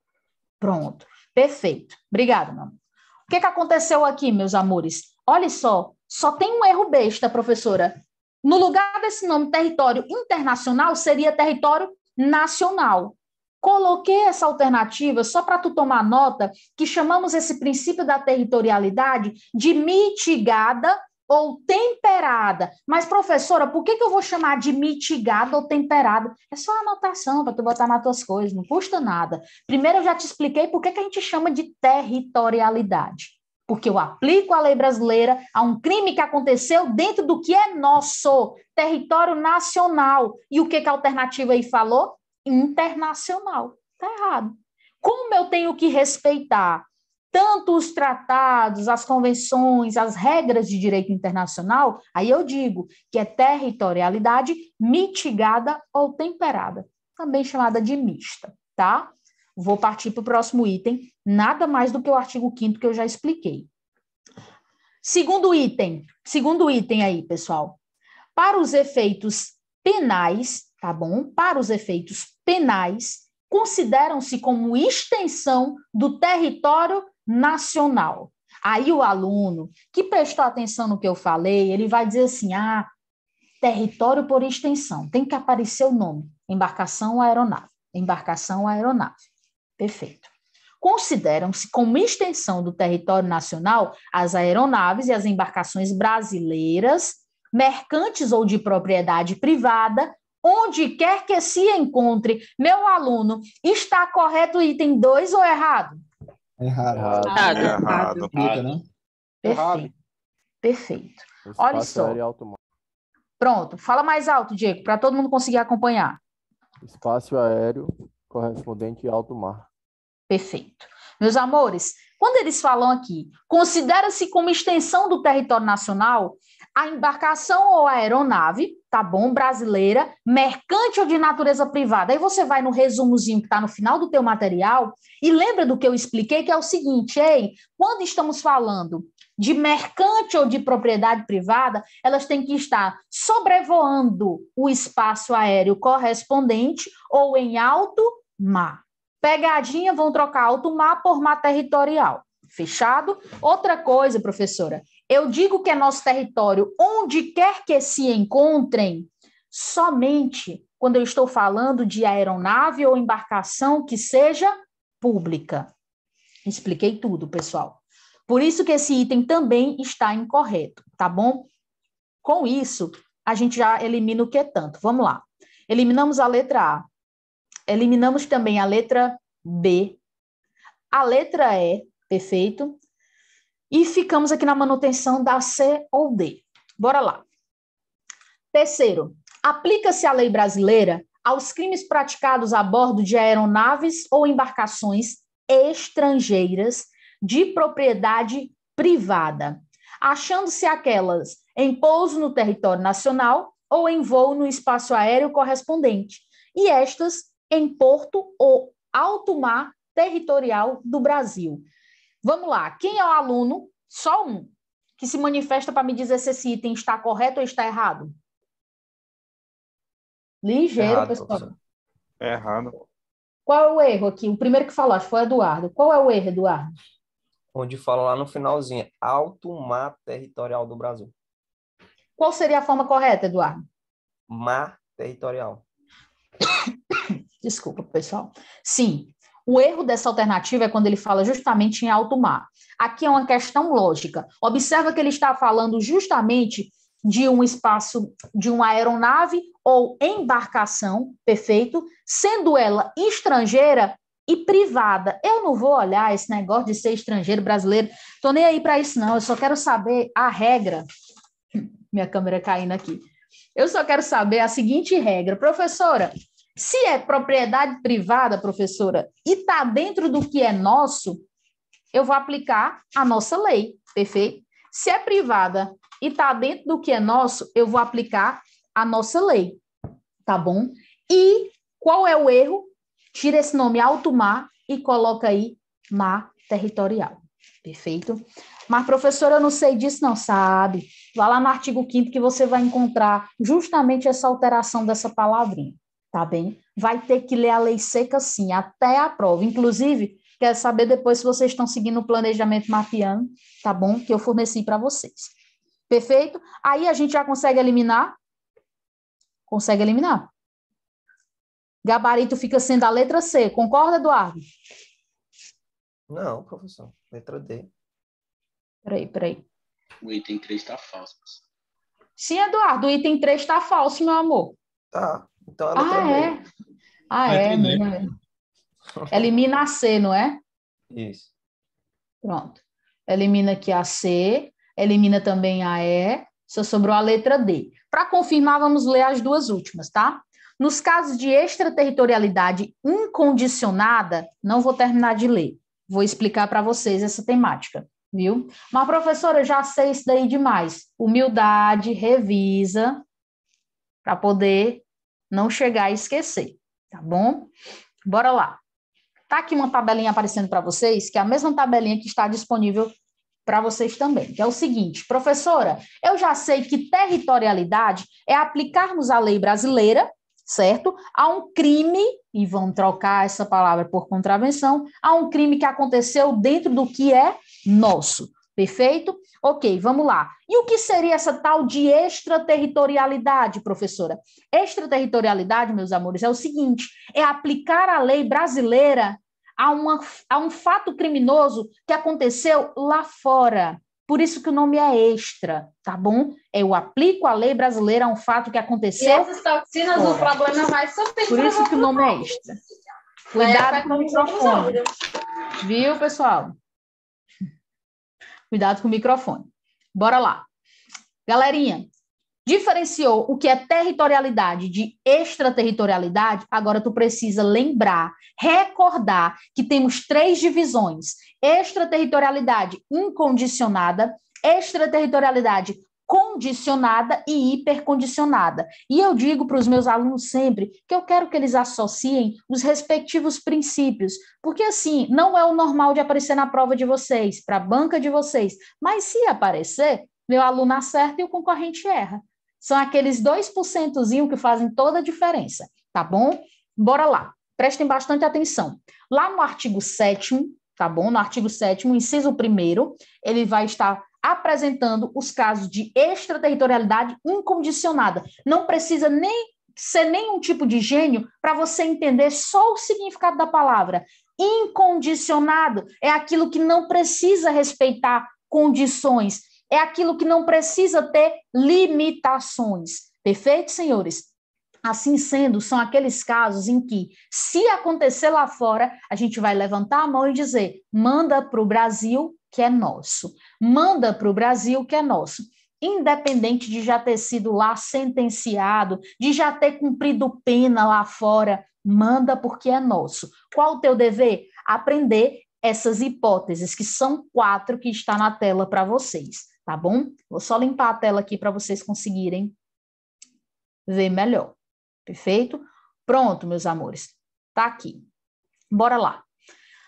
Pronto, perfeito. Obrigada, meu amor. O que aconteceu aqui, meus amores? Olha só tem um erro besta, professora. No lugar desse nome território internacional, seria território nacional. Coloquei essa alternativa só para tu tomar nota que chamamos esse princípio da territorialidade de mitigada ou temperada. Mas, professora, por que eu vou chamar de mitigada ou temperada? É só anotação para tu botar nas tuas coisas, não custa nada. Primeiro eu já te expliquei por que a gente chama de territorialidade. Porque eu aplico a lei brasileira a um crime que aconteceu dentro do que é nosso, território nacional. E o que a alternativa aí falou? Internacional. Está errado. Como eu tenho que respeitar tanto os tratados, as convenções, as regras de direito internacional, aí eu digo que é territorialidade mitigada ou temperada, também chamada de mista, tá? Vou partir para o próximo item, nada mais do que o artigo 5º que eu já expliquei. Segundo item aí, pessoal. Para os efeitos penais, tá bom? Para os efeitos penais, consideram-se como extensão do território nacional. Aí o aluno que prestou atenção no que eu falei, ele vai dizer assim, território por extensão, tem que aparecer o nome, embarcação ou aeronave. Embarcação ou aeronave. Perfeito. Consideram-se como extensão do território nacional as aeronaves e as embarcações brasileiras, mercantes ou de propriedade privada, onde quer que se encontre. Meu aluno, está correto o item 2 ou errado? Errado. Errado. Perfeito. Perfeito. Olha só. Pronto, fala mais alto, Diego, para todo mundo conseguir acompanhar. Espaço aéreo correspondente a alto mar. Perfeito. Meus amores, quando eles falam aqui, considera-se como extensão do território nacional a embarcação ou aeronave, tá bom, brasileira, mercante ou de natureza privada. Aí você vai no resumozinho que está no final do teu material e lembra do que eu expliquei, que é o seguinte, quando estamos falando de mercante ou de propriedade privada, elas têm que estar sobrevoando o espaço aéreo correspondente ou em alto mar. Pegadinha, vão trocar alto mar por mar territorial. Fechado? Outra coisa, professora, eu digo que é nosso território onde quer que se encontrem, somente quando eu estou falando de aeronave ou embarcação que seja pública. Expliquei tudo, pessoal. Por isso que esse item também está incorreto, tá bom? Com isso, a gente já elimina o que tanto. Vamos lá. Eliminamos a letra A. Eliminamos também a letra B. A letra E, perfeito? E ficamos aqui na manutenção da C ou D. Bora lá. Terceiro, aplica-se a lei brasileira aos crimes praticados a bordo de aeronaves ou embarcações estrangeiras de propriedade privada, achando-se aquelas em pouso no território nacional ou em voo no espaço aéreo correspondente, e estas em porto ou alto mar territorial do Brasil. Vamos lá, quem é o aluno, só um, que se manifesta para me dizer se esse item está correto ou está errado? Ligeiro, Errado, pessoal. professor. Errado. Qual é o erro aqui? O primeiro que falou, acho que foi o Eduardo. Qual é o erro, Eduardo? Onde fala lá no finalzinho, alto mar territorial do Brasil. Qual seria a forma correta, Eduardo? Mar territorial. Desculpa, pessoal. Sim, o erro dessa alternativa é quando ele fala justamente em alto mar. Aqui é uma questão lógica. Observa que ele está falando justamente de um espaço, de uma aeronave ou embarcação, perfeito, sendo ela estrangeira e privada. Eu não vou olhar esse negócio de ser estrangeiro brasileiro, tô nem aí para isso não, eu só quero saber a regra. Minha câmera caindo aqui. Eu só quero saber a seguinte regra, professora, se é propriedade privada, professora, e está dentro do que é nosso, eu vou aplicar a nossa lei, perfeito? Se é privada e está dentro do que é nosso, eu vou aplicar a nossa lei, tá bom? E qual é o erro? Tira esse nome alto mar e coloca aí mar territorial, perfeito? Mas, professora, eu não sei disso não, sabe? Vá lá no artigo 5º que você vai encontrar justamente essa alteração dessa palavrinha, tá bem? Vai ter que ler a lei seca sim, até a prova. Inclusive, quero saber depois se vocês estão seguindo o planejamento mapeando, tá bom? Que eu forneci para vocês. Perfeito? Aí a gente já consegue eliminar? Consegue eliminar. Gabarito fica sendo a letra C. Concorda, Eduardo? Não, professor. Letra D. Peraí. O item 3 está falso. Sim, Eduardo, o item 3 está falso, meu amor. Tá. Então a letra B. É mesmo. Elimina a C, não é? Isso. Pronto. Elimina aqui a C, elimina também a E, só sobrou a letra D. Para confirmar, vamos ler as duas últimas, tá? Nos casos de extraterritorialidade incondicionada, não vou terminar de ler, vou explicar para vocês essa temática, viu? Mas, professora, eu já sei isso daí demais. Humildade, revisa, para poder não chegar e esquecer, tá bom? Bora lá. Tá aqui uma tabelinha aparecendo para vocês, que é a mesma tabelinha que está disponível para vocês também, que é o seguinte, professora, eu já sei que territorialidade é aplicarmos a lei brasileira, certo? A um crime, e vamos trocar essa palavra por contravenção, a um crime que aconteceu dentro do que é nosso, perfeito? Ok, vamos lá. E o que seria essa tal de extraterritorialidade, professora? Extraterritorialidade, meus amores, é o seguinte, é aplicar a lei brasileira a um fato criminoso que aconteceu lá fora. Por isso que o nome é extra, tá bom? Eu aplico a lei brasileira a um fato que aconteceu. E essas toxinas, o problema vai sofrer. Por isso que o nome é extra. Cuidado com o microfone. Viu, pessoal? Cuidado com o microfone. Bora lá. Galerinha, diferenciou o que é territorialidade de extraterritorialidade? Agora tu precisa lembrar, recordar que temos 3 divisões: extraterritorialidade incondicionada, extraterritorialidade condicionada e hipercondicionada. E eu digo para os meus alunos sempre que eu quero que eles associem os respectivos princípios, porque assim, não é o normal de aparecer na prova de vocês, para a banca de vocês, mas se aparecer, meu aluno acerta e o concorrente erra. São aqueles 2% que fazem toda a diferença, tá bom? Bora lá, prestem bastante atenção. Lá no artigo 7º, tá bom? No artigo 7º, inciso 1º, ele vai estar apresentando os casos de extraterritorialidade incondicionada. Não precisa nem ser nenhum tipo de gênio para você entender só o significado da palavra. Incondicionado é aquilo que não precisa respeitar condições, é aquilo que não precisa ter limitações. Perfeito, senhores? Assim sendo, são aqueles casos em que, se acontecer lá fora, a gente vai levantar a mão e dizer, manda para o Brasil, que é nosso. Manda para o Brasil, que é nosso. Independente de já ter sido lá sentenciado, de já ter cumprido pena lá fora, manda porque é nosso. Qual o teu dever? Aprender essas hipóteses, que são 4 que está na tela para vocês, tá bom? Vou só limpar a tela aqui para vocês conseguirem ver melhor. Perfeito? Pronto, meus amores. Tá aqui. Bora lá.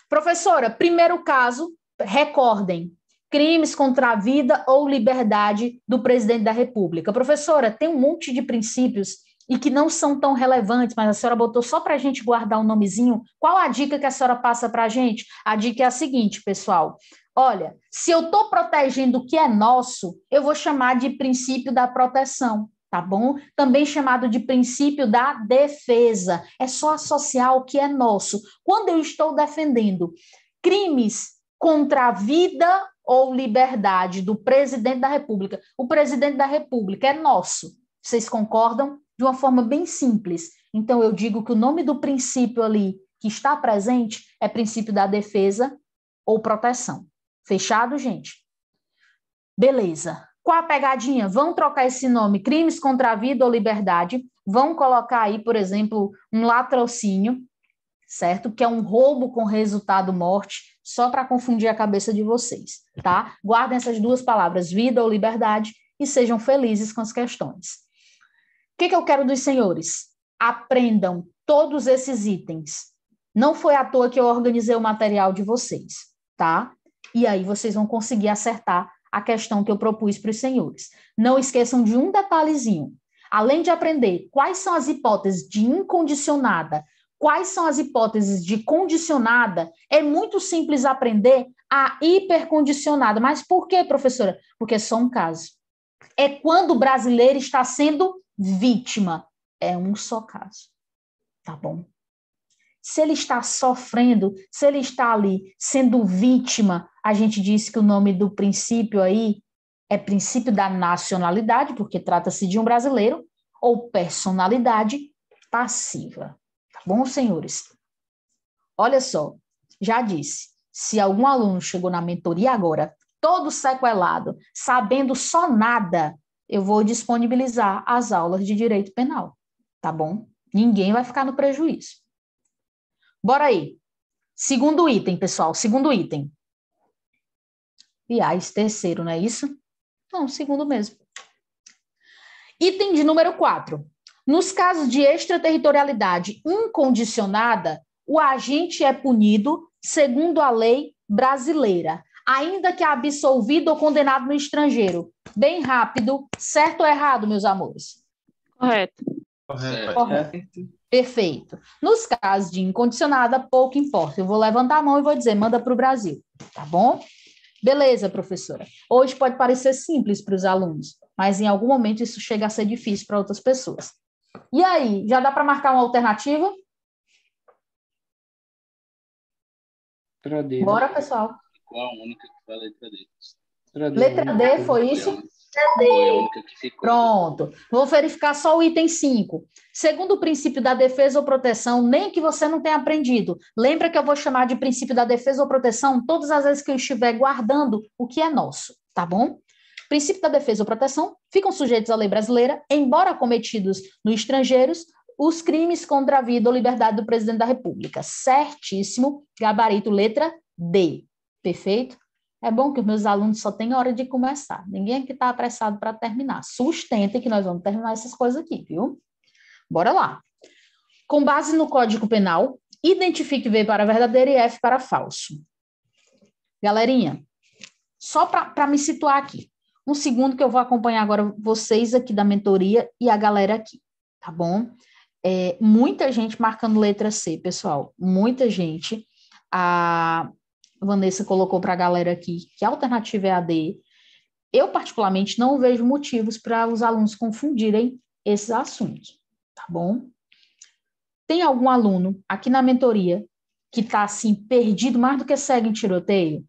Professora, primeiro caso, recordem, crimes contra a vida ou liberdade do presidente da República. Professora, tem um monte de princípios e que não são tão relevantes, mas a senhora botou só para a gente guardar um nomezinho. Qual a dica que a senhora passa para a gente? A dica é a seguinte, pessoal. Olha, se eu estou protegendo o que é nosso, eu vou chamar de princípio da proteção. Tá bom? Também chamado de princípio da defesa. É só associar o que é nosso. Quando eu estou defendendo crimes contra a vida ou liberdade do presidente da República, o presidente da República é nosso. Vocês concordam? De uma forma bem simples. Então, eu digo que o nome do princípio ali que está presente é princípio da defesa ou proteção. Fechado, gente? Beleza. Qual a pegadinha? Vão trocar esse nome, crimes contra a vida ou liberdade, vão colocar aí, por exemplo, um latrocínio, certo? Que é um roubo com resultado morte, só para confundir a cabeça de vocês, tá? Guardem essas 2 palavras, vida ou liberdade, e sejam felizes com as questões. O que eu quero dos senhores? Aprendam todos esses itens. Não foi à toa que eu organizei o material de vocês, tá? E aí vocês vão conseguir acertar a questão que eu propus para os senhores. Não esqueçam de um detalhezinho. Além de aprender quais são as hipóteses de incondicionada, quais são as hipóteses de condicionada, é muito simples aprender a hipercondicionada. Mas por quê, professora? Porque é só um caso. É quando o brasileiro está sendo vítima. É um só caso. Tá bom? Se ele está sofrendo, se ele está ali sendo vítima, a gente disse que o nome do princípio aí é princípio da nacionalidade, porque trata-se de um brasileiro, ou personalidade passiva. Tá bom, senhores? Olha só, já disse, se algum aluno chegou na mentoria agora, todo sequelado, sabendo só nada, eu vou disponibilizar as aulas de direito penal, tá bom? Ninguém vai ficar no prejuízo. Bora aí. Segundo item, pessoal, segundo item. Aliás, terceiro, não é isso? Não, segundo mesmo. Item de número 4. Nos casos de extraterritorialidade incondicionada, o agente é punido segundo a lei brasileira, ainda que absolvido ou condenado no estrangeiro. Bem rápido, certo ou errado, meus amores? Correto. Correto. Perfeito. Nos casos de incondicionada, pouco importa. Eu vou levantar a mão e vou dizer, manda para o Brasil, tá bom? Beleza, professora. Hoje pode parecer simples para os alunos, mas em algum momento isso chega a ser difícil para outras pessoas. E aí, já dá para marcar uma alternativa? Letra D. Bora, pessoal. Qual a única que foi a letra D? Letra D, foi isso? Foi a única que ficou. Pronto. Vou verificar só o item 5. Segundo o princípio da defesa ou proteção, nem que você não tenha aprendido. Lembra que eu vou chamar de princípio da defesa ou proteção todas as vezes que eu estiver guardando o que é nosso, tá bom? Princípio da defesa ou proteção ficam sujeitos à lei brasileira, embora cometidos no estrangeiros, os crimes contra a vida ou liberdade do presidente da República. Certíssimo. Gabarito, letra D. Perfeito? É bom que os meus alunos só têm hora de começar. Ninguém aqui está apressado para terminar. Sustentem que nós vamos terminar essas coisas aqui, viu? Bora lá. Com base no Código Penal, identifique V para verdadeiro e F para falso. Galerinha, só para me situar aqui. Um segundo que eu vou acompanhar agora vocês aqui da mentoria e a galera aqui, tá bom? Muita gente marcando letra C, pessoal. Muita gente. A Vanessa colocou para a galera aqui que a alternativa é a D. Eu, particularmente, não vejo motivos para os alunos confundirem esses assuntos, tá bom? Tem algum aluno aqui na mentoria que está assim, perdido mais do que segue em tiroteio,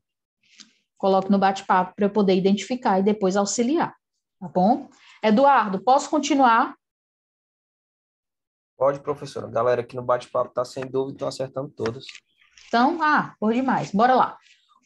coloque no bate-papo para eu poder identificar e depois auxiliar, tá bom? Eduardo, posso continuar? Pode, professora. A galera aqui no bate-papo está sem dúvida, estão acertando todas. Então, por demais. Bora lá.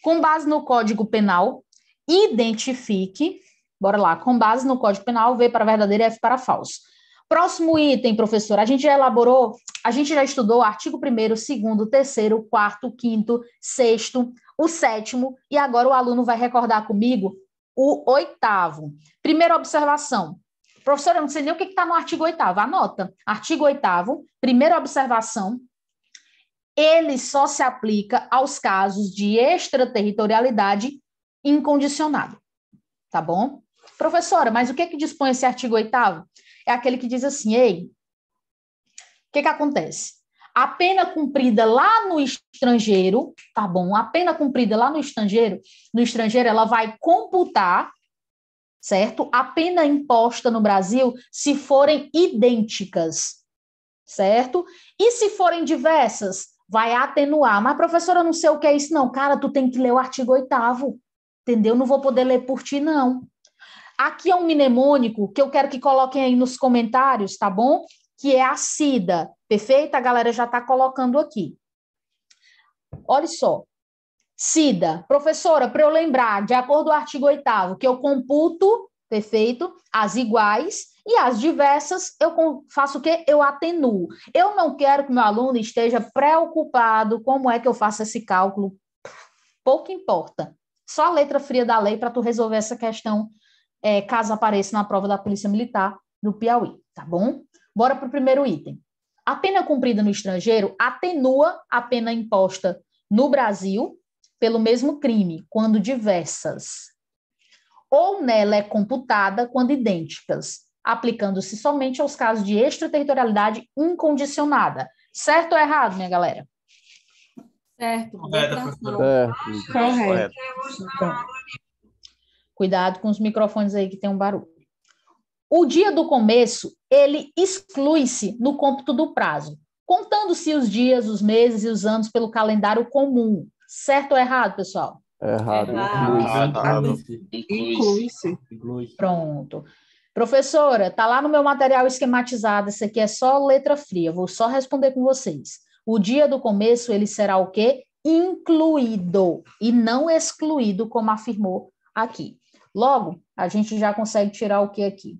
Com base no Código Penal, identifique, bora lá, com base no Código Penal, V para verdadeiro e F para falso. Próximo item, professor, a gente já elaborou, a gente já estudou o artigo 1º, 2º, 3º, 4º, 5º, 6º, o 7º, e agora o aluno vai recordar comigo o 8º. Primeira observação. Professor, eu não sei nem o que está no artigo 8º, anota. Artigo 8º, primeira observação, ele só se aplica aos casos de extraterritorialidade incondicionada, tá bom? Professora, mas o que dispõe esse artigo 8º? É aquele que diz assim, ei, o que acontece? A pena cumprida lá no estrangeiro, tá bom? A pena cumprida lá no estrangeiro, ela vai computar, certo? A pena imposta no Brasil se forem idênticas, certo? E se forem diversas, vai atenuar. Mas, professora, eu não sei o que é isso, não. Cara, tu tem que ler o artigo 8º, entendeu? Não vou poder ler por ti, não. Aqui é um mnemônico que eu quero que coloquem aí nos comentários, tá bom? Que é a SIDA, perfeito? A galera já está colocando aqui. Olha só. SIDA, professora, para eu lembrar, de acordo com o artigo 8º, que eu computo, perfeito, as iguais e as diversas, eu faço o quê? Eu atenuo. Eu não quero que meu aluno esteja preocupado como é que eu faço esse cálculo. Pouco importa. Só a letra fria da lei para tu resolver essa questão, caso apareça na prova da Polícia Militar do Piauí, tá bom? Bora para o primeiro item. A pena cumprida no estrangeiro atenua a pena imposta no Brasil pelo mesmo crime, quando diversas. Ou nela é computada quando idênticas, aplicando-se somente aos casos de extraterritorialidade incondicionada. Certo ou errado, minha galera? Certo. Correto. Cuidado com os microfones aí que tem um barulho. O dia do começo, ele exclui-se no cômputo do prazo, contando-se os dias, os meses e os anos pelo calendário comum. Certo ou errado, pessoal? Errado. Inclui-se. Pronto. Professora, tá lá no meu material esquematizado, isso aqui é só letra fria, vou só responder com vocês. O dia do começo, ele será o quê? Incluído e não excluído, como afirmou aqui. Logo, a gente já consegue tirar o que aqui?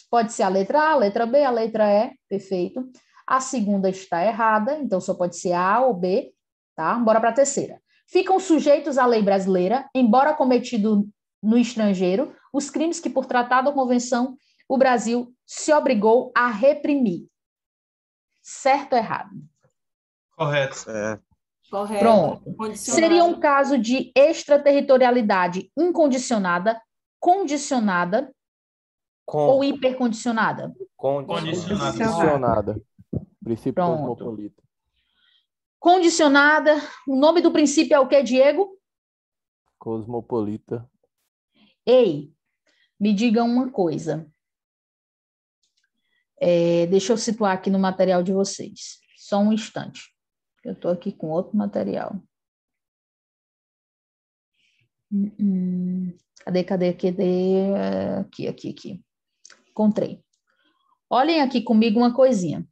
Pode ser a letra A, a letra B, a letra E, perfeito. A segunda está errada, então só pode ser A ou B, tá? Bora para a terceira. Ficam sujeitos à lei brasileira, embora cometido no estrangeiro, os crimes que, por tratado ou convenção, o Brasil se obrigou a reprimir. Certo ou errado? Correto. Certo. Correto. Pronto. Condicionado. Seria um caso de extraterritorialidade incondicionada, condicionada ou hipercondicionada? Condicionada. Princípio Pronto. cosmopolita. Condicionada. O nome do princípio é o que, Diego? Cosmopolita. Ei, me diga uma coisa. Deixa eu situar aqui no material de vocês. Só um instante. Eu estou aqui com outro material. Cadê? Aqui. Encontrei. Olhem aqui comigo uma coisinha.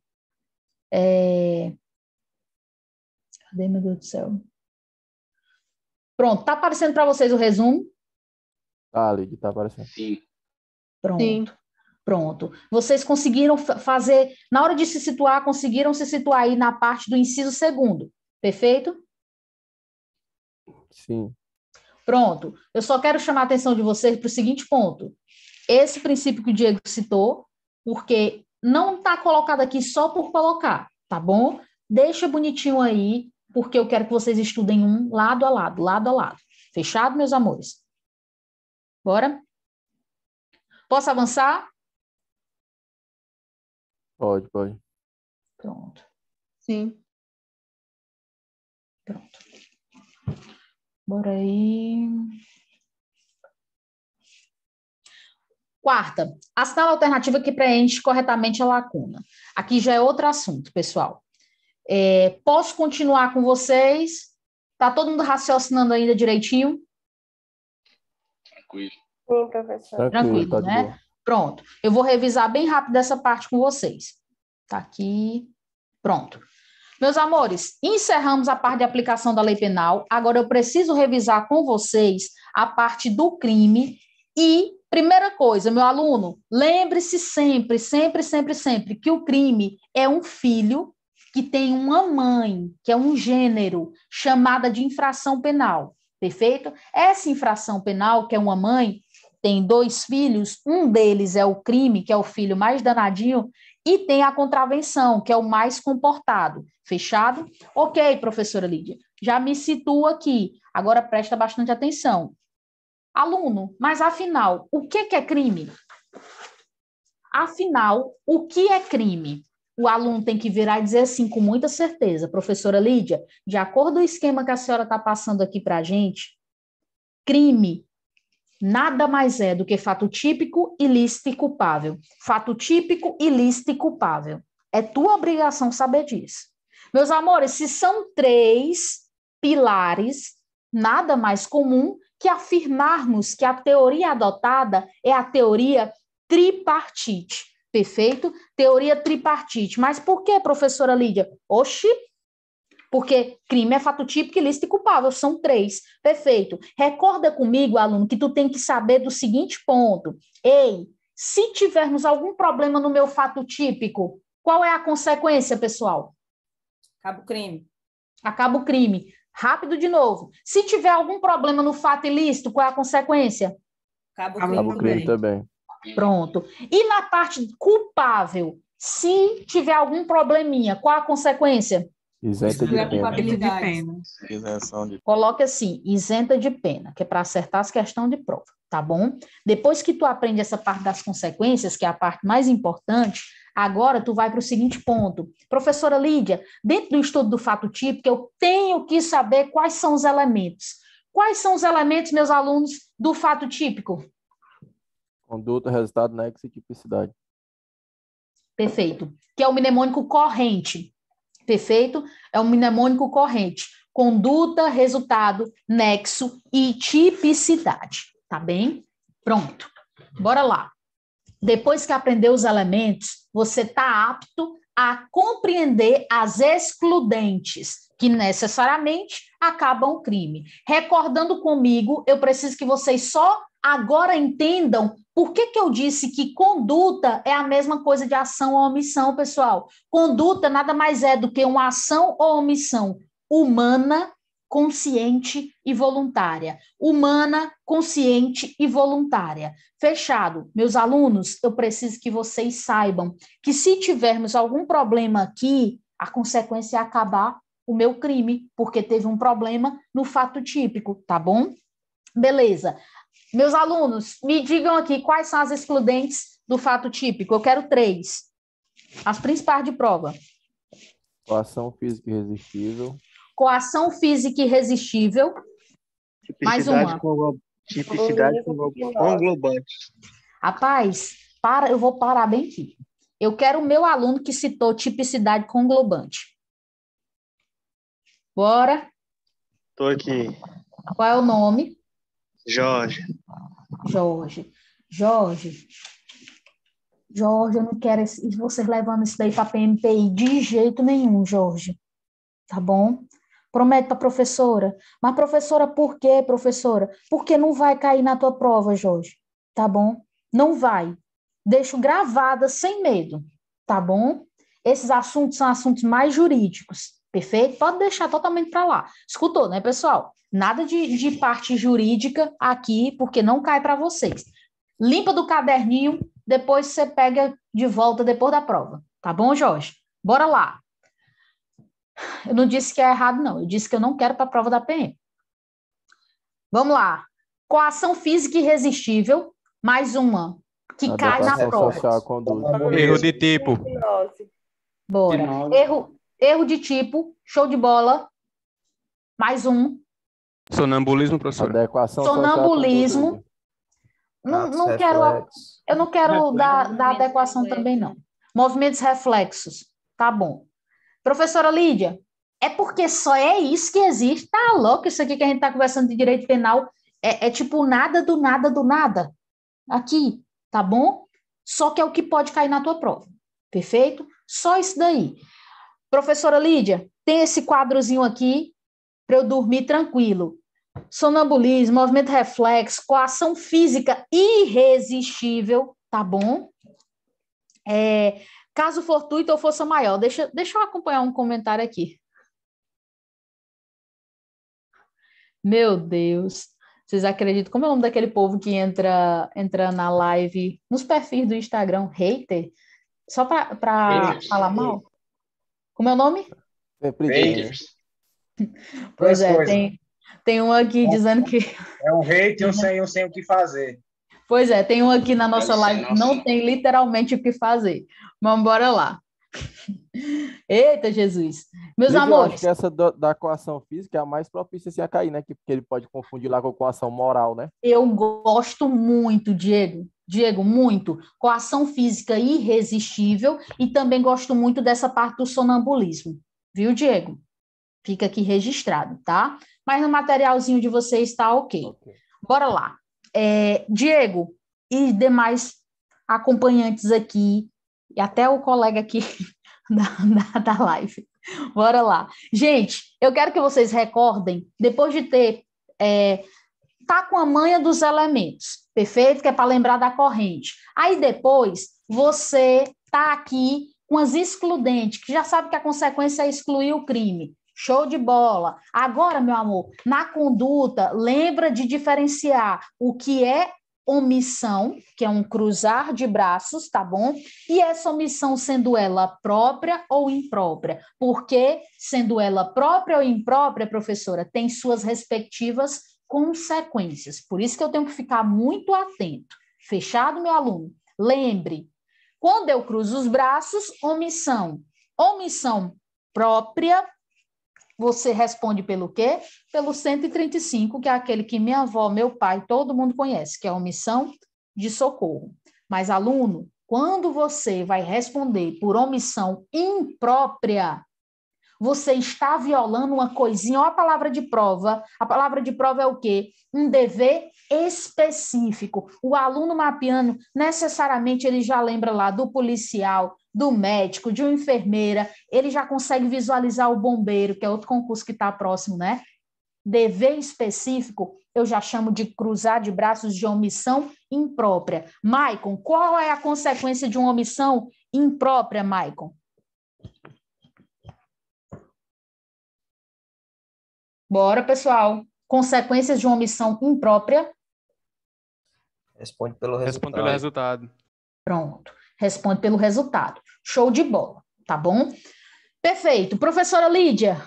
Cadê, meu Deus do céu? Pronto, tá aparecendo para vocês o resumo? Tá, Lid, tá aparecendo. Sim. Pronto. Sim. Pronto. Vocês conseguiram fazer, na hora de se situar, conseguiram se situar aí na parte do inciso 2º. Perfeito? Sim. Pronto. Eu só quero chamar a atenção de vocês para o seguinte ponto. Esse princípio que o Diego citou, porque não está colocado aqui só por colocar, tá bom? Deixa bonitinho aí, porque eu quero que vocês estudem um lado a lado. Fechado, meus amores? Bora? Posso avançar? Pode. Pronto. Sim. Pronto. Bora aí. Quarta, assinala a alternativa que preenche corretamente a lacuna. Aqui já é outro assunto, pessoal. Posso continuar com vocês? Tá todo mundo raciocinando ainda direitinho? Tranquilo. Sim, professor. Tranquilo, tá de né? boa. Pronto. Eu vou revisar bem rápido essa parte com vocês. Tá aqui. Pronto. Meus amores, encerramos a parte de aplicação da lei penal. Agora eu preciso revisar com vocês a parte do crime. E, primeira coisa, meu aluno, lembre-se sempre, sempre, sempre, sempre, que o crime é um filho que tem uma mãe, que é um gênero, chamada de infração penal. Perfeito? Essa infração penal, que é uma mãe, tem 2 filhos, um deles é o crime, que é o filho mais danadinho, e tem a contravenção, que é o mais comportado. Fechado? Ok, professora Lídia, já me situo aqui. Agora presta bastante atenção. Aluno, mas afinal, o que é crime? Afinal, o que é crime? O aluno tem que virar e dizer assim com muita certeza, professora Lídia, de acordo com o esquema que a senhora está passando aqui para a gente, crime nada mais é do que fato típico, ilícito e culpável. Fato típico, ilícito e culpável. É tua obrigação saber disso. Meus amores, se são 3 pilares, nada mais comum que afirmarmos que a teoria adotada é a teoria tripartite. Perfeito? Teoria tripartite. Mas por que, professora Lídia? Oxi! Porque crime é fato típico, ilícito e culpável, são 3. Perfeito. Recorda comigo, aluno, que tu tem que saber do seguinte ponto. Ei, se tivermos algum problema no meu fato típico, qual é a consequência, pessoal? Acaba o crime. Acaba o crime. Rápido de novo. Se tiver algum problema no fato ilícito, qual é a consequência? Acaba Acaba o crime também. Pronto. E na parte culpável, se tiver algum probleminha, qual a consequência? Isenta de Culpabilidade. Isenção de... Coloque assim, isenta de pena, que é para acertar as questões de prova, tá bom? Depois que tu aprende essa parte das consequências, que é a parte mais importante, agora tu vai para o seguinte ponto. Professora Lídia, dentro do estudo do fato típico, eu tenho que saber quais são os elementos. Quais são os elementos, meus alunos, do fato típico? Conduta, resultado, nexo e tipicidade. Perfeito. Que é o mnemônico corrente. Perfeito? É um mnemônico corrente. Conduta, resultado, nexo e tipicidade. Tá bem? Pronto. Bora lá. Depois que aprender os elementos, você está apto a compreender as excludentes, que necessariamente acabam o crime. Recordando comigo, eu preciso que vocês só agora entendam por que eu disse que conduta é a mesma coisa de ação ou omissão, pessoal. Conduta nada mais é do que uma ação ou omissão humana, consciente e voluntária. Humana, consciente e voluntária. Fechado. Meus alunos, eu preciso que vocês saibam que se tivermos algum problema aqui, a consequência é acabar o meu crime, porque teve um problema no fato típico, tá bom? Beleza. Meus alunos, me digam aqui quais são as excludentes do fato típico. Eu quero 3. As principais de prova. Coação física irresistível. Coação física irresistível. Mais uma. Tipicidade conglobante. Rapaz, eu vou parar bem aqui. Eu quero o meu aluno que citou tipicidade conglobante. Bora. Tô aqui. Qual é o nome? Jorge, eu não quero vocês levando isso daí para a PMPI de jeito nenhum, Jorge. Tá bom? Promete para a professora. Mas, professora, por quê, professora? Porque não vai cair na tua prova, Jorge. Tá bom? Não vai. Deixo gravada sem medo. Tá bom? Esses assuntos são assuntos mais jurídicos. Perfeito? Pode deixar totalmente para lá. Escutou, né, pessoal? Nada de parte jurídica aqui, porque não cai para vocês. Limpa do caderninho, depois você pega de volta depois da prova. Tá bom, Jorge? Bora lá. Eu não disse que é errado, não. Eu disse que eu não quero para a prova da PM. Vamos lá. Coação física irresistível, mais uma, que cai na prova. Social, conduta. erro de tipo. Bora. Erro de tipo, show de bola. Mais um. Sonambulismo, professor. Adequação Sonambulismo. Eu não quero dar adequação também, não. Movimentos reflexos. Tá bom. Professora Lídia, é porque só é isso que existe? Tá louco isso aqui que a gente tá conversando de direito penal? É tipo nada do nada do nada. Aqui, tá bom? Só que é o que pode cair na tua prova. Perfeito? Só isso daí. Professora Lídia, tem esse quadrozinho aqui para eu dormir tranquilo. Sonambulismo, movimento reflexo, coação física irresistível, tá bom? Caso fortuito ou força maior. Deixa eu acompanhar um comentário aqui. Meu Deus. Vocês acreditam? Como é o nome daquele povo que entra na live, nos perfis do Instagram, hater? Só para falar mal? Como é o nome? Haters. Pois é, tem um aqui dizendo que... É um hate e um sem o que fazer. Pois é, tem um aqui na nossa live que não tem literalmente o que fazer. Mas bora lá. Eita, Jesus. Meus Lídia, amores... eu acho que essa da coação física é a mais propícia assim, a cair, né? Porque ele pode confundir lá com a coação moral, né? Eu gosto muito, Diego. Diego, muito. Coação física irresistível e também gosto muito dessa parte do sonambulismo. Viu, Diego? Fica aqui registrado, tá? Mas no materialzinho de vocês está ok. Bora lá. Diego e demais acompanhantes aqui, e até o colega aqui da live. Bora lá. Gente, eu quero que vocês recordem, depois de ter... tá com a manha dos elementos, perfeito? Que é para lembrar da corrente. Aí depois, você tá aqui com as excludentes, que já sabe que a consequência é excluir o crime. Show de bola. Agora, meu amor, na conduta, lembra de diferenciar o que é omissão, que é um cruzar de braços, tá bom? E essa omissão sendo ela própria ou imprópria. Porque, sendo ela própria ou imprópria, professora, tem suas respectivas consequências. Por isso que eu tenho que ficar muito atento. Fechado, meu aluno? Lembre, quando eu cruzo os braços, omissão. Omissão própria, você responde pelo quê? Pelo 135, que é aquele que minha avó, meu pai, todo mundo conhece, que é a omissão de socorro. Mas, aluno, quando você vai responder por omissão imprópria, você está violando uma coisinha, olha a palavra de prova. A palavra de prova é o quê? Um dever específico. O aluno mapeando, necessariamente, ele já lembra lá do policial, do médico, de uma enfermeira, ele já consegue visualizar o bombeiro, que é outro concurso que está próximo, né? Dever específico, eu já chamo de cruzar de braços de omissão imprópria. Maicon, qual é a consequência de uma omissão imprópria, Maicon? Bora, pessoal. Consequências de uma omissão imprópria. Responde pelo resultado. Responde pelo resultado. Pronto. Responde pelo resultado. Show de bola, tá bom? Perfeito. Professora Lídia,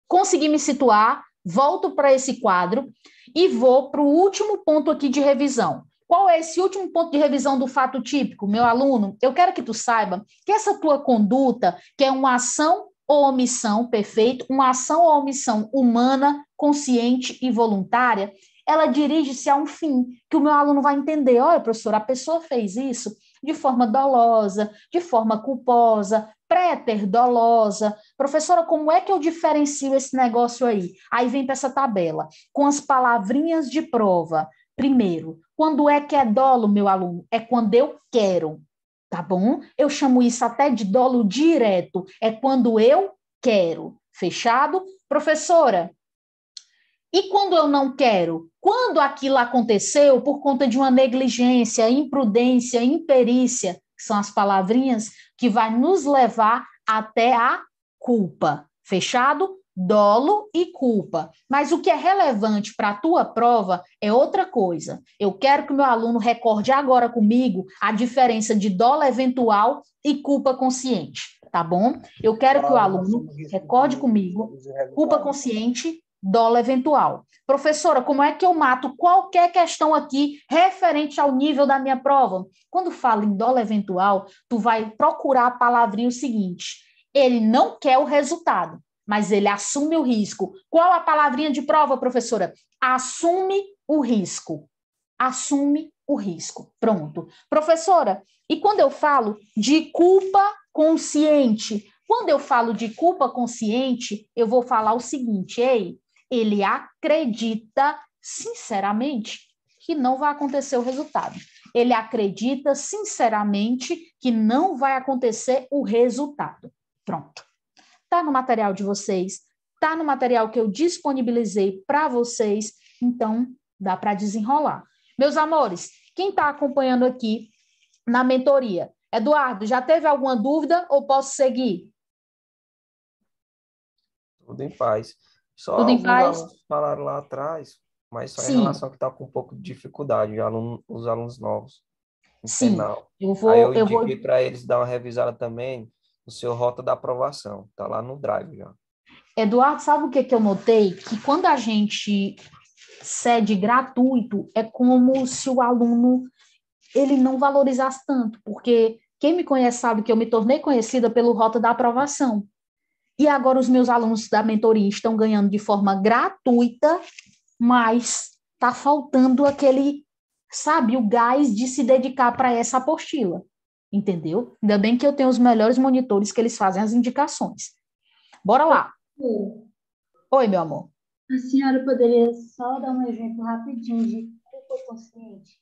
consegui me situar, volto para esse quadro e vou para o último ponto aqui de revisão. Qual é esse último ponto de revisão do fato típico? Meu aluno, eu quero que tu saiba que essa tua conduta, que é uma ação ou omissão, perfeito, uma ação ou omissão humana, consciente e voluntária, ela dirige-se a um fim, que o meu aluno vai entender. Olha, professor, a pessoa fez isso de forma dolosa, de forma culposa, préter-dolosa. Professora, como é que eu diferencio esse negócio aí? Aí vem para essa tabela, com as palavrinhas de prova. Primeiro, quando é que é dolo, meu aluno? É quando eu quero. Tá bom? Eu chamo isso até de dolo direto. É quando eu quero. Fechado? Professora, e quando eu não quero? Quando aquilo aconteceu por conta de uma negligência, imprudência, imperícia, que são as palavrinhas que vai nos levar até a culpa. Fechado? Dolo e culpa. Mas o que é relevante para a tua prova é outra coisa. Eu quero que o meu aluno recorde agora comigo a diferença de dolo eventual e culpa consciente, tá bom? Eu quero que o aluno recorde comigo culpa consciente, dolo eventual. Professora, como é que eu mato qualquer questão aqui referente ao nível da minha prova? Quando fala em dolo eventual, tu vai procurar a palavrinha o seguinte: ele não quer o resultado, mas ele assume o risco. Qual a palavrinha de prova, professora? Assume o risco. Assume o risco. Pronto. Professora, e quando eu falo de culpa consciente, Quando eu falo de culpa consciente, eu vou falar o seguinte: ei, ele acredita sinceramente que não vai acontecer o resultado. Ele acredita sinceramente que não vai acontecer o resultado. Pronto. Está no material de vocês, está no material que eu disponibilizei para vocês, então dá para desenrolar. Meus amores, quem está acompanhando aqui na mentoria? Eduardo, já teve alguma dúvida ou posso seguir? Tudo em paz. Só Tudo em alguns paz? alunos falaram lá atrás, mas só em Sim. relação que está com um pouco de dificuldade, os alunos novos, em Sim, penal. eu Aí eu vou indiquei para eles dar uma revisada também no seu rota da aprovação. Está lá no Drive já. Eduardo, sabe o que eu notei? Que quando a gente cede gratuito, é como se o aluno ele não valorizasse tanto, porque quem me conhece sabe que eu me tornei conhecida pelo Rota da Aprovação. E agora os meus alunos da mentoria estão ganhando de forma gratuita, mas está faltando aquele, sabe, o gás de se dedicar para essa apostila, entendeu? Ainda bem que eu tenho os melhores monitores que eles fazem as indicações. Bora lá. Oi, meu amor. A senhora poderia só dar um exemplo rapidinho de culpa consciente?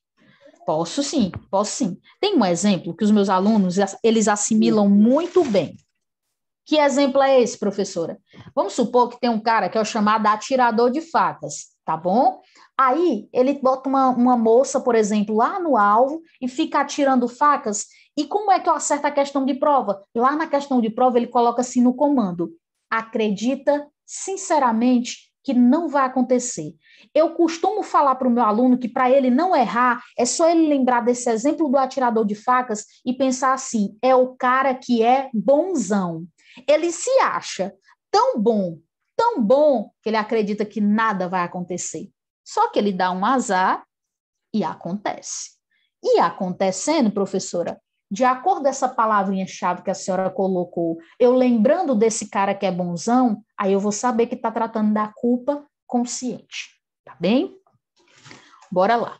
Posso sim, posso sim. Tem um exemplo que os meus alunos, eles assimilam muito bem. Que exemplo é esse, professora? Vamos supor que tem um cara que é o chamado atirador de facas, tá bom? Aí ele bota uma moça, por exemplo, lá no alvo e fica atirando facas. E como é que eu acerto a questão de prova? Lá na questão de prova ele coloca assim no comando: acredita sinceramente que não vai acontecer. Eu costumo falar para o meu aluno que para ele não errar, é só ele lembrar desse exemplo do atirador de facas e pensar assim: é o cara que é bonzão. Ele se acha tão bom, que ele acredita que nada vai acontecer. Só que ele dá um azar e acontece. E acontecendo, professora, de acordo com essa palavrinha-chave que a senhora colocou, eu lembrando desse cara que é bonzão, aí eu vou saber que está tratando da culpa consciente. Tá bem? Bora lá.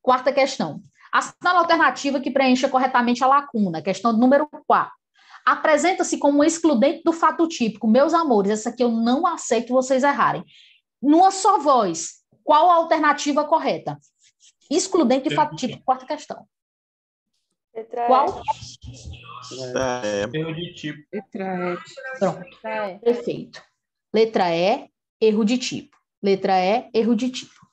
Quarta questão. Assinale a alternativa que preencha corretamente a lacuna. Questão número 4. Apresenta-se como um excludente do fato típico. Meus amores, essa aqui eu não aceito vocês errarem. Numa só voz, qual a alternativa correta? Excludente de fato típico. Quarta questão. Letra Qual? Erro de tipo. Letra E. Pronto. Perfeito. Letra E, erro de tipo. Letra E, erro de tipo.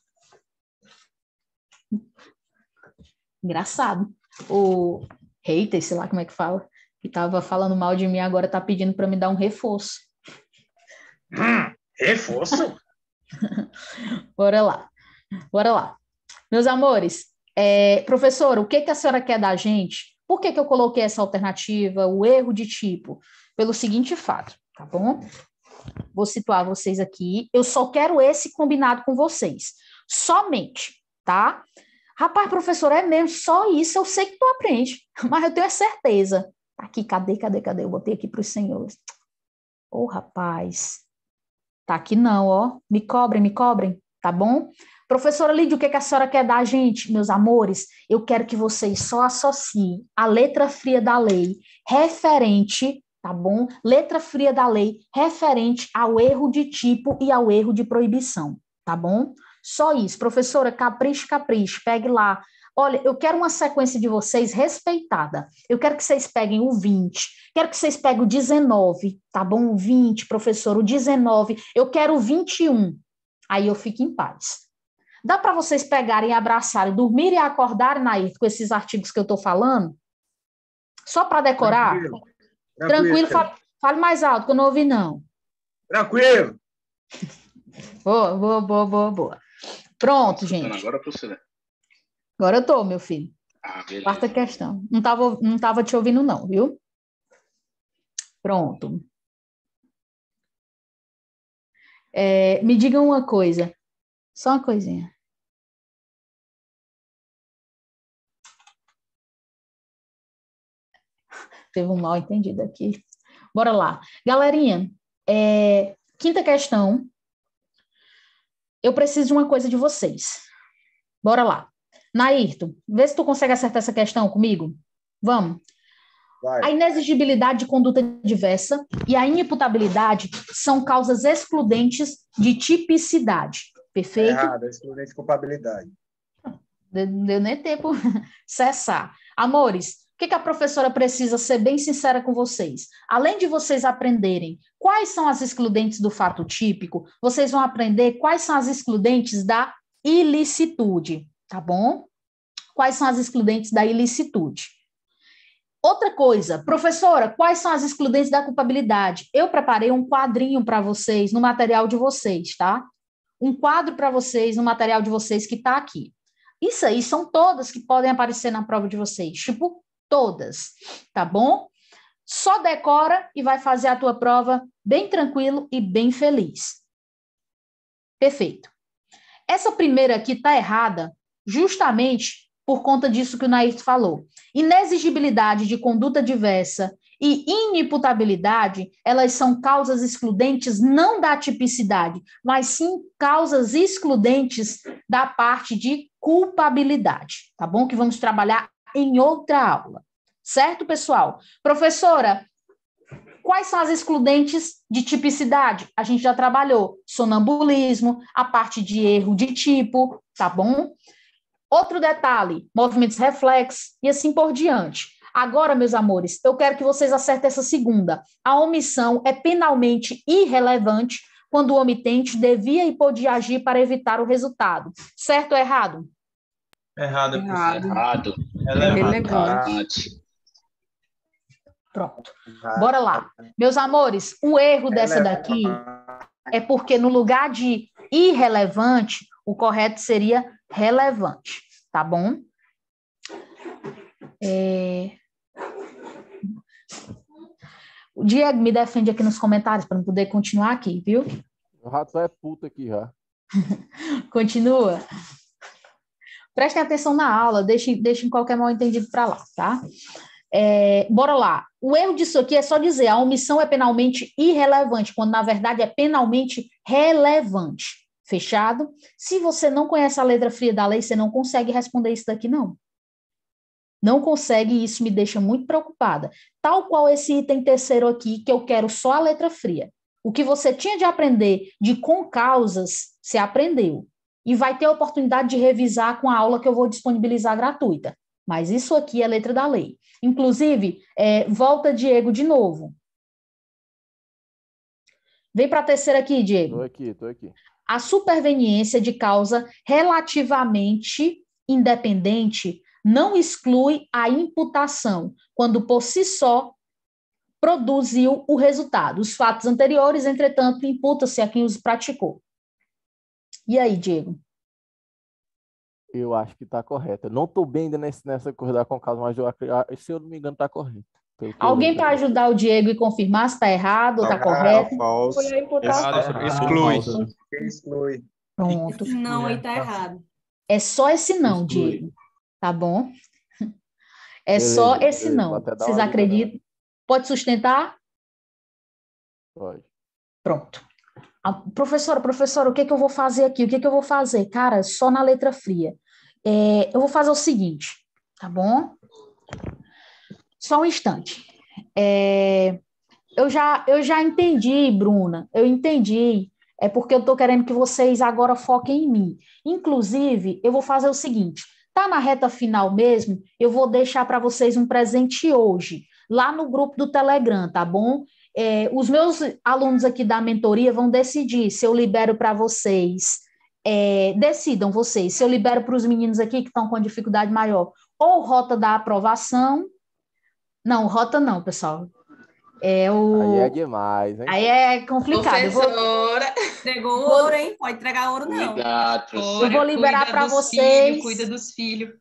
Engraçado. O hater, sei lá como é que fala, que estava falando mal de mim, agora está pedindo para me dar um reforço. Reforço? Bora lá. Bora lá. Meus amores, professora, o que a senhora quer da gente? Por que eu coloquei essa alternativa, o erro de tipo? Pelo seguinte fato, tá bom? Vou situar vocês aqui. Eu só quero esse combinado com vocês. Somente, tá? Rapaz, professor, é mesmo, só isso eu sei que tu aprende, mas eu tenho a certeza. Aqui, cadê? Eu botei aqui para os senhores. Ô, rapaz. Tá aqui não, ó. Me cobrem, tá bom? Professora Lídia, o que a senhora quer da gente, meus amores? Eu quero que vocês só associem a letra fria da lei referente, tá bom? Letra fria da lei referente ao erro de tipo e ao erro de proibição, tá bom? Só isso. Professora, capricho, pegue lá. Olha, eu quero uma sequência de vocês respeitada. Eu quero que vocês peguem o 20, quero que vocês peguem o 19, tá bom? O 20, professor, o 19, eu quero o 21. Aí eu fico em paz. Dá para vocês pegarem, abraçarem, dormirem e acordarem, Nair, com esses artigos que eu estou falando? Só para decorar? Tranquilo, fale mais alto, que eu não ouvi, não. Tranquilo. Boa. Pronto, gente. Agora, professora. Agora eu tô, meu filho. Beleza. Quarta questão. Não tava te ouvindo, não, viu? Pronto. Me digam uma coisa. Só uma coisinha. Teve um mal entendido aqui. Bora lá. Galerinha, quinta questão. Eu preciso de uma coisa de vocês. Bora lá. Nairton, vê se tu consegue acertar essa questão comigo. Vamos. Vai. A inexigibilidade de conduta diversa e a inimputabilidade são causas excludentes de tipicidade. Perfeito? Errado, excludente de culpabilidade. Não deu nem tempo cessar. Amores, o que a professora precisa ser bem sincera com vocês? Além de vocês aprenderem quais são as excludentes do fato típico, vocês vão aprender quais são as excludentes da ilicitude, tá bom? Quais são as excludentes da ilicitude? Outra coisa, professora, quais são as excludentes da culpabilidade? Eu preparei um quadrinho para vocês no material de vocês, tá? Um quadro para vocês no material de vocês que está aqui. Isso aí são todas que podem aparecer na prova de vocês, tipo, todas, tá bom? Só decora e vai fazer a tua prova bem tranquilo e bem feliz. Perfeito. Essa primeira aqui está errada justamente por conta disso que o Nair falou. Inexigibilidade de conduta diversa e inimputabilidade, elas são causas excludentes não da tipicidade, mas sim causas excludentes da parte de culpabilidade, tá bom? Que vamos trabalhar em outra aula. Certo, pessoal? Professora, quais são as excludentes de tipicidade? A gente já trabalhou sonambulismo, a parte de erro de tipo, tá bom? Outro detalhe, movimentos reflexos e assim por diante. Agora, meus amores, eu quero que vocês acertem essa segunda. A omissão é penalmente irrelevante quando o omitente devia e podia agir para evitar o resultado. Certo ou errado? Errado. Errado. Relevante. Pronto. Bora lá. Meus amores, o erro dessa daqui é porque no lugar de irrelevante, o correto seria relevante, tá bom? O Diego me defende aqui nos comentários para não poder continuar aqui, viu? O rato é puto aqui já. Continua. Prestem atenção na aula, deixem qualquer mal entendido para lá, tá? Bora lá. O erro disso aqui é só dizer a omissão é penalmente irrelevante, quando na verdade é penalmente relevante. Fechado? Se você não conhece a letra fria da lei, você não consegue responder isso daqui, não. Não consegue, e isso me deixa muito preocupada. Tal qual esse item terceiro aqui, que eu quero só a letra fria. O que você tinha de aprender de com causas, você aprendeu. E vai ter a oportunidade de revisar com a aula que eu vou disponibilizar gratuita. Mas isso aqui é letra da lei. Inclusive, volta, Diego, de novo. Vem para a terceira aqui, Diego. Tô aqui. A superveniência de causa relativamente independente não exclui a imputação, quando por si só produziu o resultado. Os fatos anteriores, entretanto, imputa-se a quem os praticou. E aí, Diego? Eu acho que está correto. Eu não estou bem ainda nessa coisa da com causa, mas se eu não me engano, está correto. Alguém para ajudar o Diego e confirmar se está errado ou está correto? Falso. Foi a imputação. Exclui. Pronto. Esse não aí tá errado. É só esse não, Diego. Tá bom? Só esse não. Vocês acreditam? Pode sustentar? Pode. Pronto. Professora, o que eu vou fazer aqui? O que eu vou fazer? Cara, só na letra fria. Eu vou fazer o seguinte, tá bom? Só um instante. Eu já entendi, Bruna. Eu entendi. É porque eu estou querendo que vocês agora foquem em mim. Inclusive, eu vou fazer o seguinte. Tá na reta final mesmo, eu vou deixar para vocês um presente hoje, lá no grupo do Telegram, tá bom? Os meus alunos aqui da mentoria vão decidir se eu libero para vocês, decidam vocês, se eu libero para os meninos aqui que estão com dificuldade maior, ou rota da aprovação, não, rota não, pessoal. Aí é demais, hein? Aí é complicado. Professora, entregou ouro, hein? Pode entregar ouro, não. Eu vou liberar para vocês. Cuida dos filhos.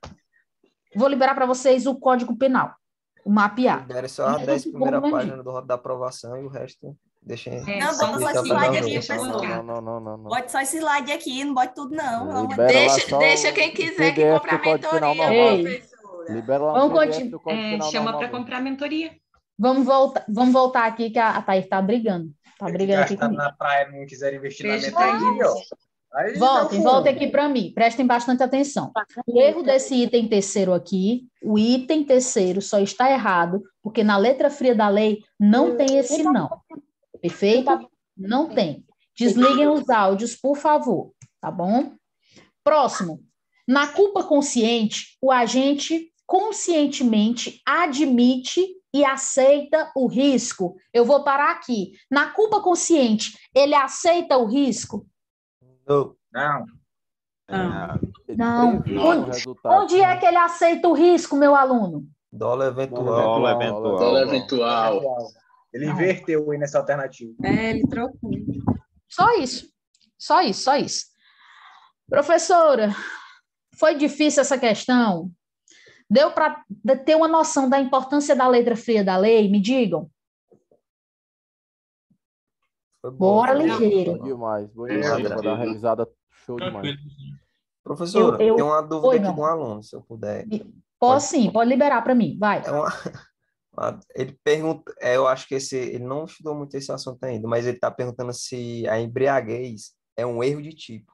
Vou liberar para vocês o Código Penal, o mapear. Libera só a 10 primeira página do rodo da aprovação e o resto deixa em... Não, bota só esse slide aqui, professor. Não. Bote só esse slide aqui, não bote tudo, não. Deixa quem quiser que comprar a mentoria, professora. Libera lá o PDF do Código Penal. Chama para comprar a mentoria. Vamos voltar aqui, que a Thaís está brigando. Está brigando aqui comigo. Na praia, não quiser investir na mentoria, ó. Voltem aqui para mim, prestem bastante atenção. O erro desse item terceiro aqui, o item terceiro só está errado, porque na letra fria da lei não tem esse não. Perfeito? Não tem. Desliguem os áudios, por favor, tá bom? Próximo. Na culpa consciente, o agente conscientemente admite e aceita o risco. Eu vou parar aqui. Na culpa consciente, ele aceita o risco? Não. Não. Onde é que ele aceita o risco, meu aluno? Dólar eventual. Dólar eventual. Ele inverteu aí nessa alternativa. Ele trocou. Só isso. Professora, foi difícil essa questão? Deu para ter uma noção da importância da letra fria da lei? Me digam. Bora ligeiro. Bom demais. Vou dar uma revisada, show demais. Professora, tem uma dúvida aqui de um aluno, se eu puder. Posso sim, pode liberar para mim, vai. Ele pergunta, eu acho que ele não estudou muito esse assunto ainda, mas ele está perguntando se a embriaguez é um erro de tipo.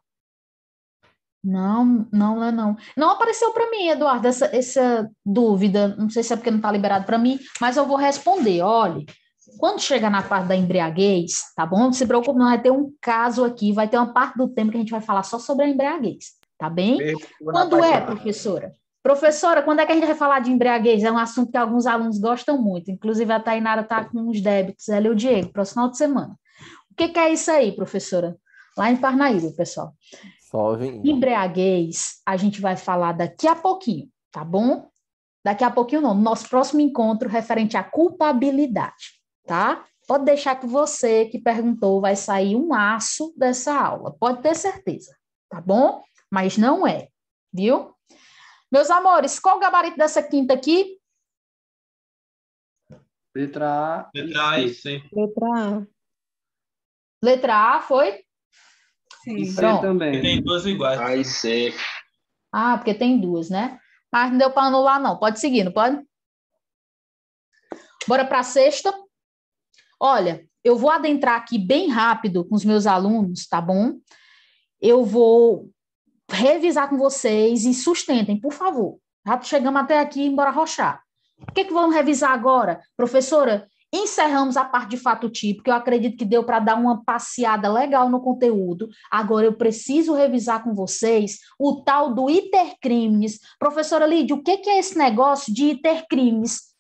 Não. Não apareceu para mim, Eduardo, essa dúvida. Não sei se é porque não está liberado para mim, mas eu vou responder. Olha, quando chegar na parte da embriaguez, tá bom? Não se preocupe, não vai ter um caso aqui, vai ter uma parte do tempo que a gente vai falar só sobre a embriaguez, tá bem? Quando é, professora? Professora, quando é que a gente vai falar de embriaguez? É um assunto que alguns alunos gostam muito, inclusive a Tainara está com uns débitos, ela e o Diego, para o final de semana. O que é isso aí, professora? Lá em Parnaíba, pessoal. Embriaguez, a gente vai falar daqui a pouquinho, tá bom? Daqui a pouquinho não, no nosso próximo encontro referente à culpabilidade, tá? Pode deixar que você que perguntou vai sair um aço dessa aula, pode ter certeza, tá bom? Mas não é, viu? Meus amores, qual o gabarito dessa quinta aqui? Letra A. Letra A e C. Letra A. Letra A foi? E C Pronto. também. Tem duas iguais. A e C. Ah, porque tem duas, né? Mas não deu para anular, não. Pode seguir, não pode? Bora para a sexta. Olha, eu vou adentrar aqui bem rápido com os meus alunos, tá bom? Eu vou revisar com vocês e sustentem, por favor. Já chegamos até aqui, bora rochar. O que vamos revisar agora? Professora, encerramos a parte de fato típico, que eu acredito que deu para dar uma passeada legal no conteúdo. Agora eu preciso revisar com vocês o tal do itercrimes. Professora Lídia, o que é esse negócio de itercrimes?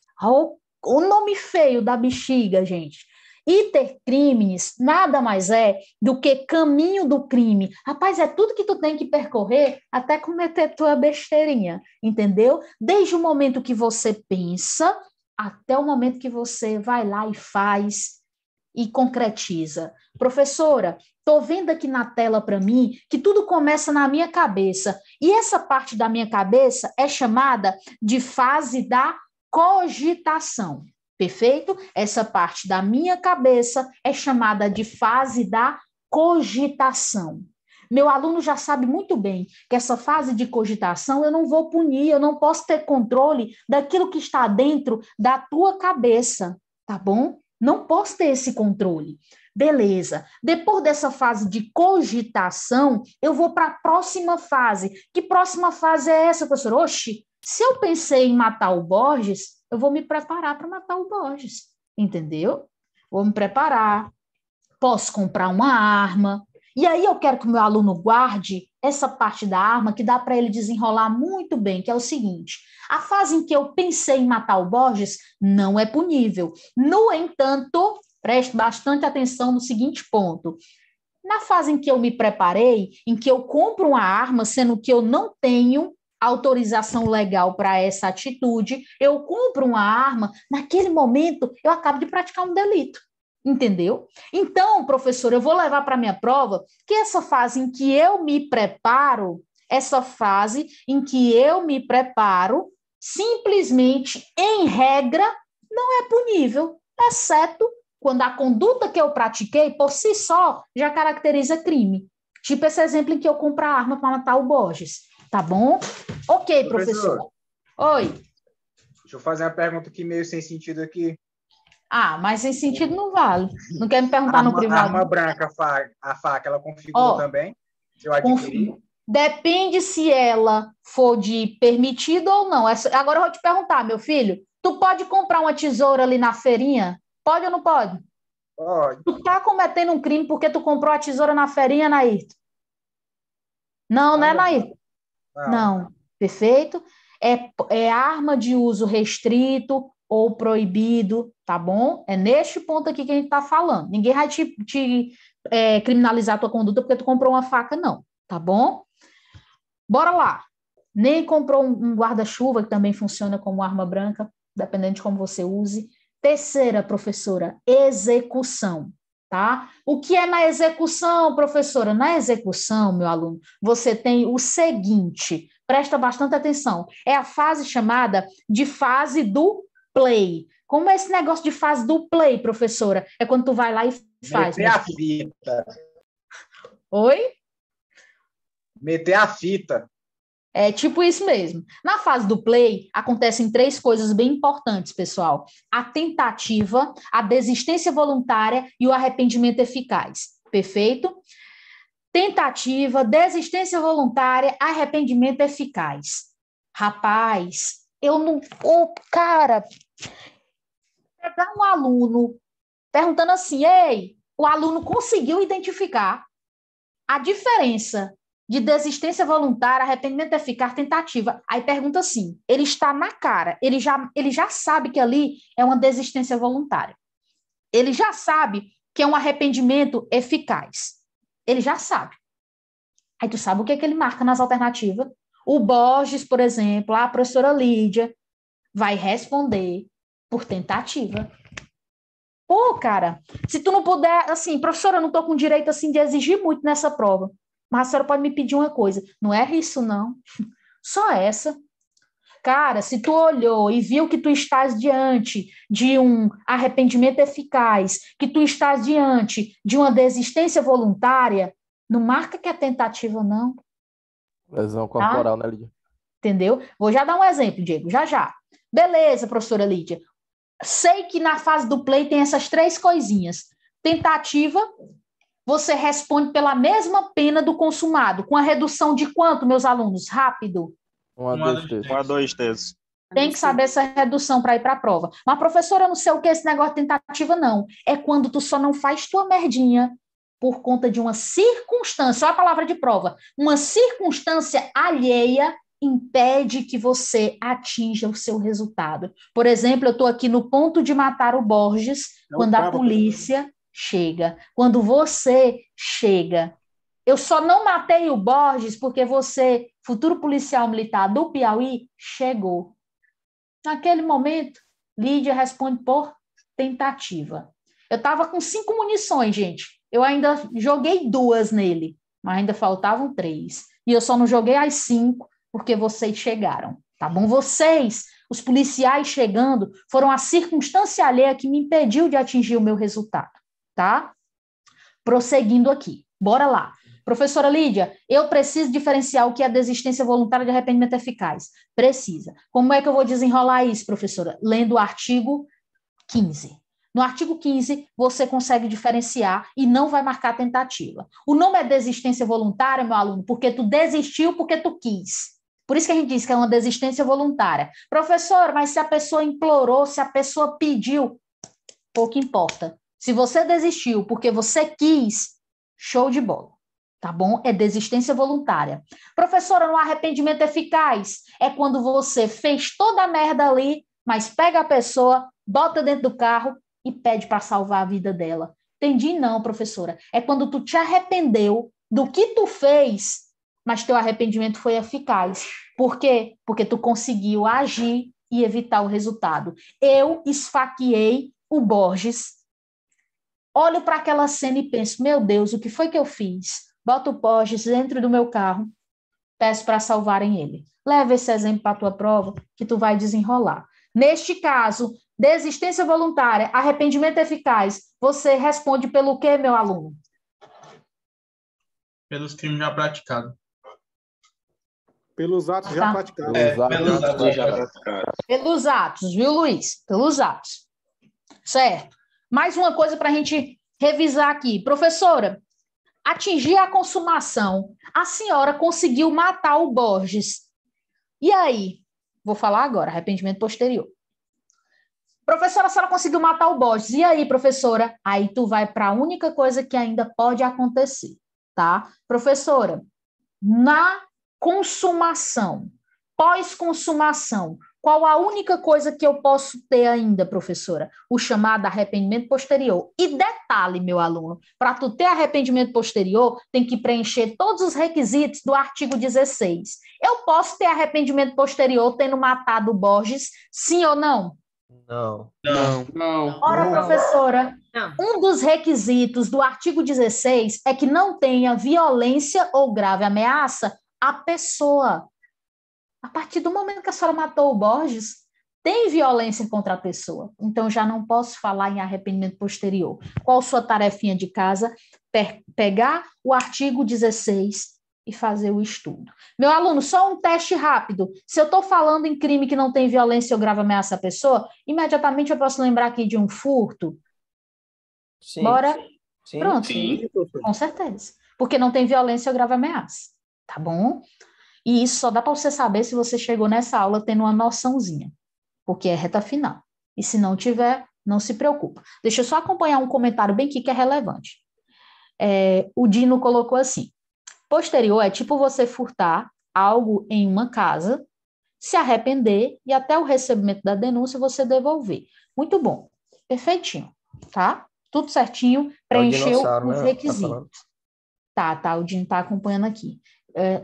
O nome feio da bexiga, gente. Itercrimes nada mais é do que caminho do crime. Rapaz, é tudo que tu tem que percorrer até cometer tua besteirinha, entendeu? Desde o momento que você pensa até o momento que você vai lá e faz e concretiza. Professora, estou vendo aqui na tela para mim que tudo começa na minha cabeça. E essa parte da minha cabeça é chamada de fase da cogitação. Perfeito? Essa parte da minha cabeça é chamada de fase da cogitação. Meu aluno já sabe muito bem que essa fase de cogitação eu não vou punir, eu não posso ter controle daquilo que está dentro da tua cabeça, tá bom? Não posso ter esse controle. Beleza. Depois dessa fase de cogitação, eu vou para a próxima fase. Que próxima fase é essa, professor? Oxi, se eu pensei em matar o Borges, eu vou me preparar para matar o Borges, entendeu? Vou me preparar, posso comprar uma arma, e aí eu quero que o meu aluno guarde essa parte da arma que dá para ele desenrolar muito bem, que é o seguinte: a fase em que eu pensei em matar o Borges não é punível. No entanto, preste bastante atenção no seguinte ponto. Na fase em que eu me preparei, em que eu compro uma arma, sendo que eu não tenho autorização legal para essa atitude, eu compro uma arma, naquele momento eu acabo de praticar um delito, entendeu? Então, professor, eu vou levar para a minha prova que essa fase em que eu me preparo, simplesmente, em regra, não é punível, exceto quando a conduta que eu pratiquei, por si só, já caracteriza crime. Tipo esse exemplo em que eu compro a arma para matar o Borges. Tá bom? Ok, professor. Oi. Deixa eu fazer uma pergunta aqui meio sem sentido aqui. Ah, mas sem sentido não vale. Não quer me perguntar no privado? A arma branca, a faca, ela configura também? Depende se ela for de permitido ou não. Agora eu vou te perguntar, meu filho, tu pode comprar uma tesoura ali na feirinha? Pode ou não pode? Pode. Tu tá cometendo um crime porque tu comprou a tesoura na feirinha, Nair? Não, né, Nair? Não. Perfeito? É arma de uso restrito ou proibido, tá bom? É neste ponto aqui que a gente tá falando. Ninguém vai te criminalizar a tua conduta porque tu comprou uma faca, não, tá bom? Bora lá. Nem comprou um guarda-chuva, que também funciona como arma branca, dependendo de como você use. Terceira, professora, execução, tá? O que é na execução, professora? Na execução, meu aluno, você tem o seguinte, presta bastante atenção, é a fase chamada de fase do play. Como é esse negócio de fase do play, professora? É quando tu vai lá e faz. Meter a fita. Oi? Meter a fita. É tipo isso mesmo. Na fase do play, acontecem 3 coisas bem importantes, pessoal. A tentativa, a desistência voluntária e o arrependimento eficaz. Perfeito? Tentativa, desistência voluntária, arrependimento eficaz. Rapaz, eu não... cara, pegar um aluno perguntando assim, ei, o aluno conseguiu identificar a diferença de desistência voluntária, arrependimento eficaz, tentativa. Aí pergunta assim, ele está na cara, ele já sabe que ali é uma desistência voluntária. Ele já sabe que é um arrependimento eficaz. Ele já sabe. Aí tu sabe o que é que ele marca nas alternativas? O Borges, por exemplo, a professora Lídia, vai responder por tentativa. Pô, cara, se tu não puder, assim, professora, eu não tô com direito, assim, de exigir muito nessa prova. Mas a senhora pode me pedir uma coisa, não é isso, não. Só essa. Cara, se tu olhou e viu que tu estás diante de um arrependimento eficaz, que tu estás diante de uma desistência voluntária, não marca que é tentativa, não. Lesão corporal, né, Lídia? Entendeu? Vou já dar um exemplo, Diego, já. Beleza, professora Lídia. Sei que na fase do play tem essas 3 coisinhas. Tentativa... Você responde pela mesma pena do consumado, com a redução de quanto, meus alunos? Rápido. 1 a 2 terços. Tem que saber essa redução para ir para a prova. Mas, professora, eu não sei o que é esse negócio de tentativa, não. É quando tu só não faz tua merdinha por conta de uma circunstância, olha a palavra de prova, uma circunstância alheia impede que você atinja o seu resultado. Por exemplo, eu estou aqui no ponto de matar o Borges, quando a polícia... chega. Quando você chega. Eu só não matei o Borges porque você, futuro policial militar do Piauí, chegou. Naquele momento, Lídia responde por tentativa. Eu estava com 5 munições, gente. Eu ainda joguei 2 nele, mas ainda faltavam 3. E eu só não joguei as 5 porque vocês chegaram. Tá bom? Vocês, os policiais chegando, foram a circunstância alheia que me impediu de atingir o meu resultado. Tá? Prosseguindo aqui. Bora lá. Professora Lídia, eu preciso diferenciar o que é desistência voluntária de arrependimento eficaz. Precisa. Como é que eu vou desenrolar isso, professora? Lendo o artigo 15. No artigo 15, você consegue diferenciar e não vai marcar tentativa. O nome é desistência voluntária, meu aluno, porque tu desistiu porque tu quis. Por isso que a gente diz que é uma desistência voluntária. Professora, mas se a pessoa implorou, se a pessoa pediu, pouco importa. Se você desistiu porque você quis, show de bola, tá bom? É desistência voluntária. Professora, no arrependimento eficaz é quando você fez toda a merda ali, mas pega a pessoa, bota dentro do carro e pede para salvar a vida dela. Entendi? Não, professora. É quando tu te arrependeu do que tu fez, mas teu arrependimento foi eficaz. Por quê? Porque tu conseguiu agir e evitar o resultado. Eu esfaqueei o Borges. Olho para aquela cena e penso, meu Deus, o que foi que eu fiz? Boto o Borges dentro do meu carro, peço para salvarem ele. Leva esse exemplo para a tua prova, que tu vai desenrolar. Neste caso, desistência voluntária, arrependimento eficaz, você responde pelo quê, meu aluno? Pelos crimes já praticados. Pelos atos já praticados. Pelos atos já praticados. Pelos atos, viu, Luiz? Pelos atos. Certo. Mais uma coisa para a gente revisar aqui. Professora, atingir a consumação. A senhora conseguiu matar o Borges. E aí? Vou falar agora, arrependimento posterior. Professora, a senhora conseguiu matar o Borges. E aí, professora? Aí tu vai para a única coisa que ainda pode acontecer, tá? Professora, na consumação, pós-consumação, qual a única coisa que eu posso ter ainda, professora? O chamado arrependimento posterior. E detalhe, meu aluno, para tu ter arrependimento posterior, tem que preencher todos os requisitos do artigo 16. Eu posso ter arrependimento posterior tendo matado o Borges, sim ou não? Não. Ora, professora, um dos requisitos do artigo 16 é que não tenha violência ou grave ameaça à pessoa. A partir do momento que a senhora matou o Borges, tem violência contra a pessoa. Então, já não posso falar em arrependimento posterior. Qual sua tarefinha de casa? Pegar o artigo 16 e fazer o estudo. Meu aluno, só um teste rápido. Se eu estou falando em crime que não tem violência ou grave ameaça à pessoa, imediatamente eu posso lembrar aqui de um furto? Sim. Bora? Sim. Pronto. Sim. Com certeza. Porque não tem violência ou grave ameaça. Tá bom? E isso só dá para você saber se você chegou nessa aula tendo uma noçãozinha. Porque é reta final. E se não tiver, não se preocupa. Deixa eu só acompanhar um comentário bem aqui que é relevante. O Dino colocou assim: posterior é tipo você furtar algo em uma casa, se arrepender e até o recebimento da denúncia você devolver. Muito bom. Perfeitinho. Tá? Tudo certinho. Preencheu os requisitos. Tá. O Dino está acompanhando aqui.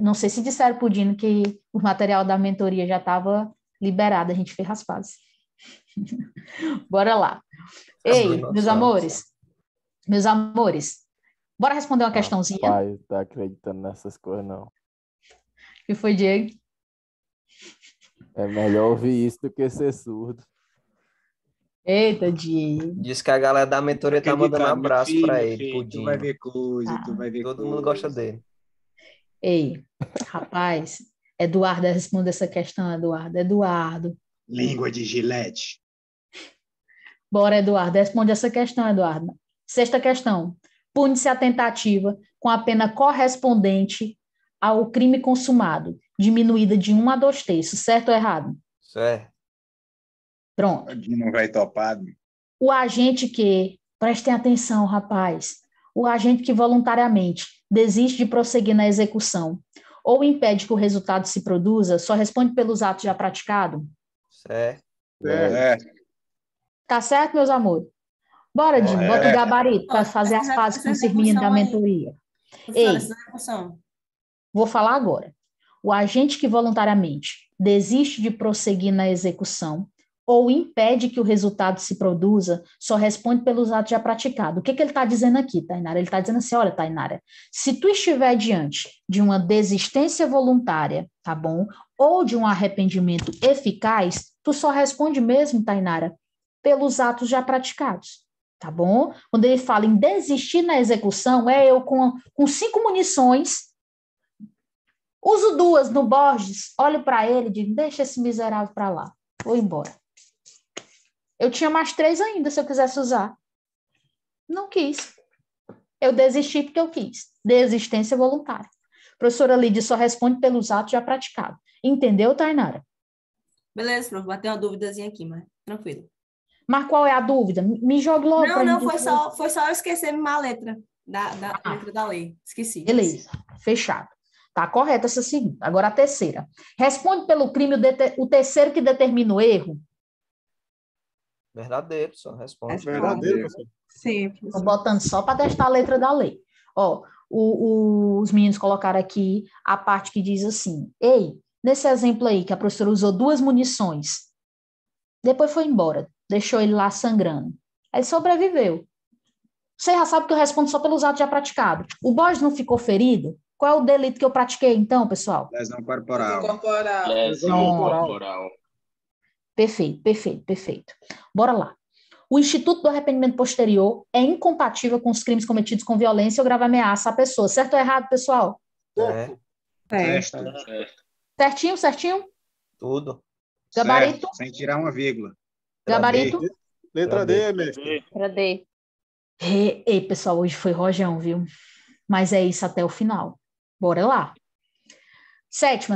Não sei se disseram para o Dino que o material da mentoria já estava liberado, a gente fez as pazes. Bora lá. Ei, meus amores, bora responder uma questãozinha? Pai, tá acreditando nessas coisas, não. O que foi, Diego? É melhor ouvir isso do que ser surdo. Eita, Diego. Diz que a galera da mentoria tá mandando abraço para ele, filho, pudim. tu vai ver coisa, tu vai ver Todo coisa. mundo gosta dele. Ei, rapaz, Eduardo responde essa questão, Eduardo. Língua de gilete. Bora, Eduardo, responde essa questão, Eduardo. Sexta questão. Pune-se a tentativa com a pena correspondente ao crime consumado, diminuída de 1 a 2/3, certo ou errado? Certo. Pronto. Não vai topar. O agente que, prestem atenção, rapaz, o agente que voluntariamente desiste de prosseguir na execução ou impede que o resultado se produza, só responde pelos atos já praticados? Certo. Tá certo, meus amores? Bora, Dinho, bota o gabarito para fazer as pazes com o Firmino da mentoria. Ei, vou falar agora. O agente que voluntariamente desiste de prosseguir na execução ou impede que o resultado se produza, só responde pelos atos já praticados. O que ele está dizendo aqui, Tainara? Ele está dizendo assim, olha, Tainara, se tu estiver diante de uma desistência voluntária, tá bom? Ou de um arrependimento eficaz, tu só responde mesmo, Tainara, pelos atos já praticados, tá bom? Quando ele fala em desistir na execução, eu com 5 munições, uso 2 no Borges, olho para ele e digo, deixa esse miserável para lá, vou embora. Eu tinha mais 3 ainda, se eu quisesse usar. Não quis. Eu desisti porque eu quis. Desistência voluntária. Professora Lídia só responde pelos atos já praticados. Entendeu, Tainara? Beleza, prof. Bateu uma duvidazinha aqui, mas tranquilo. Mas qual é a dúvida? Me jogue logo. Não, foi só eu esquecer uma letra letra da lei. Esqueci. Beleza, fechado. Tá correta essa segunda. Agora a terceira. Responde pelo crime o terceiro que determina o erro? Verdadeiro, só responde. Verdadeiro, professor. Sim. Estou botando só para testar a letra da lei. Ó, os meninos colocaram aqui a parte que diz assim, ei, nesse exemplo aí que a professora usou 2 munições, depois foi embora, deixou ele lá sangrando. Ele sobreviveu. Você já sabe que eu respondo só pelos atos já praticados. O Borges não ficou ferido? Qual é o delito que eu pratiquei, então, pessoal? Lesão corporal. Lesão corporal. Perfeito. Bora lá. O Instituto do Arrependimento Posterior é incompatível com os crimes cometidos com violência ou grave ameaça à pessoa. Certo ou errado, pessoal? Certinho? Tudo. Gabarito? Certo, sem tirar uma vírgula. Gabarito? Letra D, mestre. Letra D. Ei, pessoal, hoje foi rojão, viu? mas é isso até o final. Bora lá. Sétima.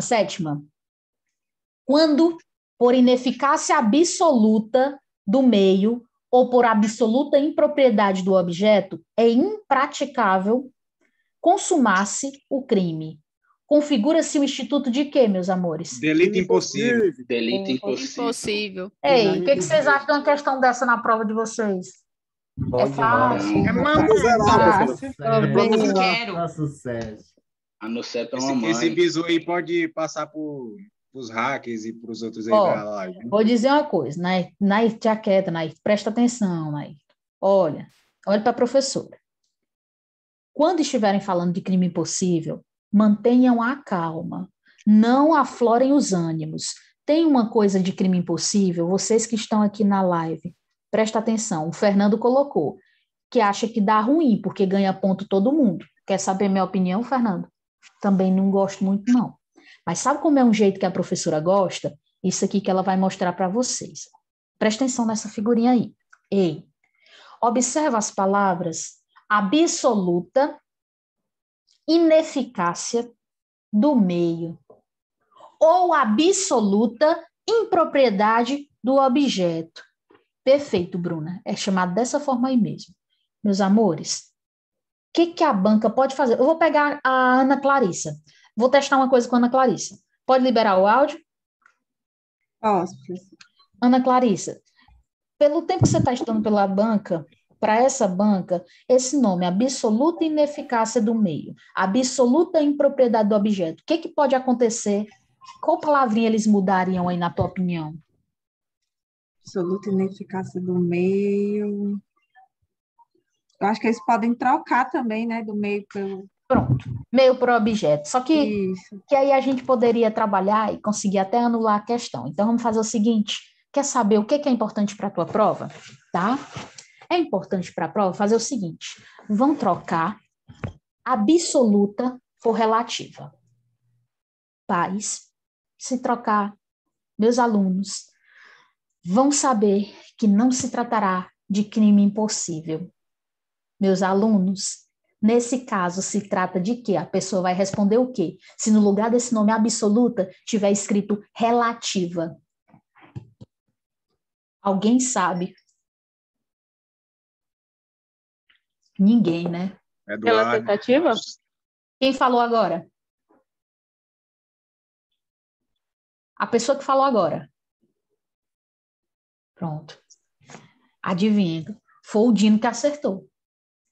Quando, por ineficácia absoluta do meio ou por absoluta impropriedade do objeto, é impraticável consumar-se o crime. Configura-se o instituto de quê, meus amores? Delito impossível. Delito impossível. Impossível. Ei, o que vocês acham de uma questão dessa na prova de vocês? Bom fácil. A no CEP é uma Esse mãe. bizu aí pode passar para os hackers e para os outros aí Ó, da live. vou dizer uma coisa, Nair, tia quieta, Nair, presta atenção, Nair. Olha para a professora. Quando estiverem falando de crime impossível, mantenham a calma, não aflorem os ânimos. Tem uma coisa de crime impossível, vocês que estão aqui na live, presta atenção, o Fernando colocou, que acha que dá ruim, porque ganha ponto todo mundo. Quer saber minha opinião, Fernando? Também não gosto muito, não. Mas sabe como é um jeito que a professora gosta? Isso aqui que ela vai mostrar para vocês. Presta atenção nessa figurinha aí. Ei, observa as palavras absoluta ineficácia do meio ou absoluta impropriedade do objeto. Perfeito, Bruna. É chamado dessa forma aí mesmo. Meus amores, o que a banca pode fazer? Eu vou pegar a Ana Clarissa. Vou testar uma coisa com a Ana Clarissa. Pode liberar o áudio? Posso. Ana Clarissa, pelo tempo que você está estudando pela banca, para essa banca, esse nome, absoluta ineficácia do meio, absoluta impropriedade do objeto, o que pode acontecer? Qual palavrinha eles mudariam aí, na tua opinião? Absoluta ineficácia do meio. Eu acho que eles podem trocar também, né? Do meio pelo... Pronto, meio por objeto. Só que aí a gente poderia trabalhar e conseguir até anular a questão. Então, vamos fazer o seguinte, quer saber o que é importante para a tua prova? Tá? É importante para a prova fazer o seguinte, vão trocar absoluta por relativa. Pais, se trocar, meus alunos vão saber que não se tratará de crime impossível. Meus alunos, nesse caso se trata de quê? A pessoa vai responder o quê? Se no lugar desse nome absoluta tiver escrito relativa. Alguém sabe? Ninguém, né? Pela tentativa? Quem falou agora? A pessoa que falou agora. Pronto. Adivinha. Foi o Dino que acertou.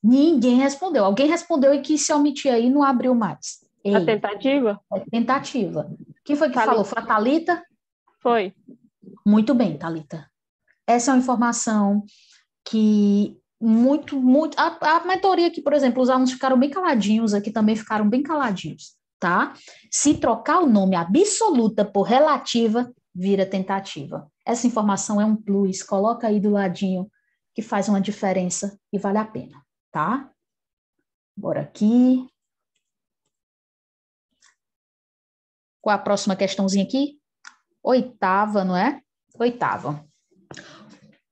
Ninguém respondeu. Alguém respondeu e quis se omitir aí e não abriu mais. Ei, A tentativa? É tentativa. Quem foi que falou? Foi a Thalita? Foi. Muito bem, Thalita. Essa é uma informação que a mentoria aqui, por exemplo, os alunos ficaram bem caladinhos, aqui também ficaram bem caladinhos, tá? Se trocar o nome absoluta por relativa, vira tentativa. Essa informação é um plus, coloca aí do ladinho, que faz uma diferença e vale a pena, tá? Bora aqui. Qual a próxima questãozinha aqui? 8ª, não é? 8ª.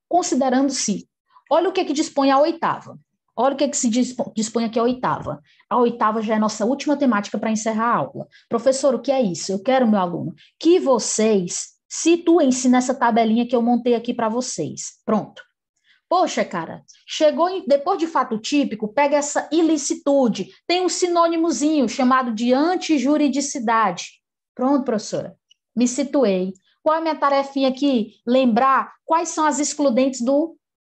Considerando-se, olha o que dispõe a 8ª. Olha o que se dispõe aqui a 8ª. A 8ª já é a nossa última temática para encerrar a aula. Professor, o que é isso? Eu quero, meu aluno, que vocês situem-se nessa tabelinha que eu montei aqui para vocês. Pronto. Poxa, cara, chegou depois de fato típico, pega essa ilicitude. Tem um sinônimozinho chamado de antijuridicidade. Pronto, professora. Me situei. Qual é a minha tarefinha aqui? Lembrar quais são as excludentes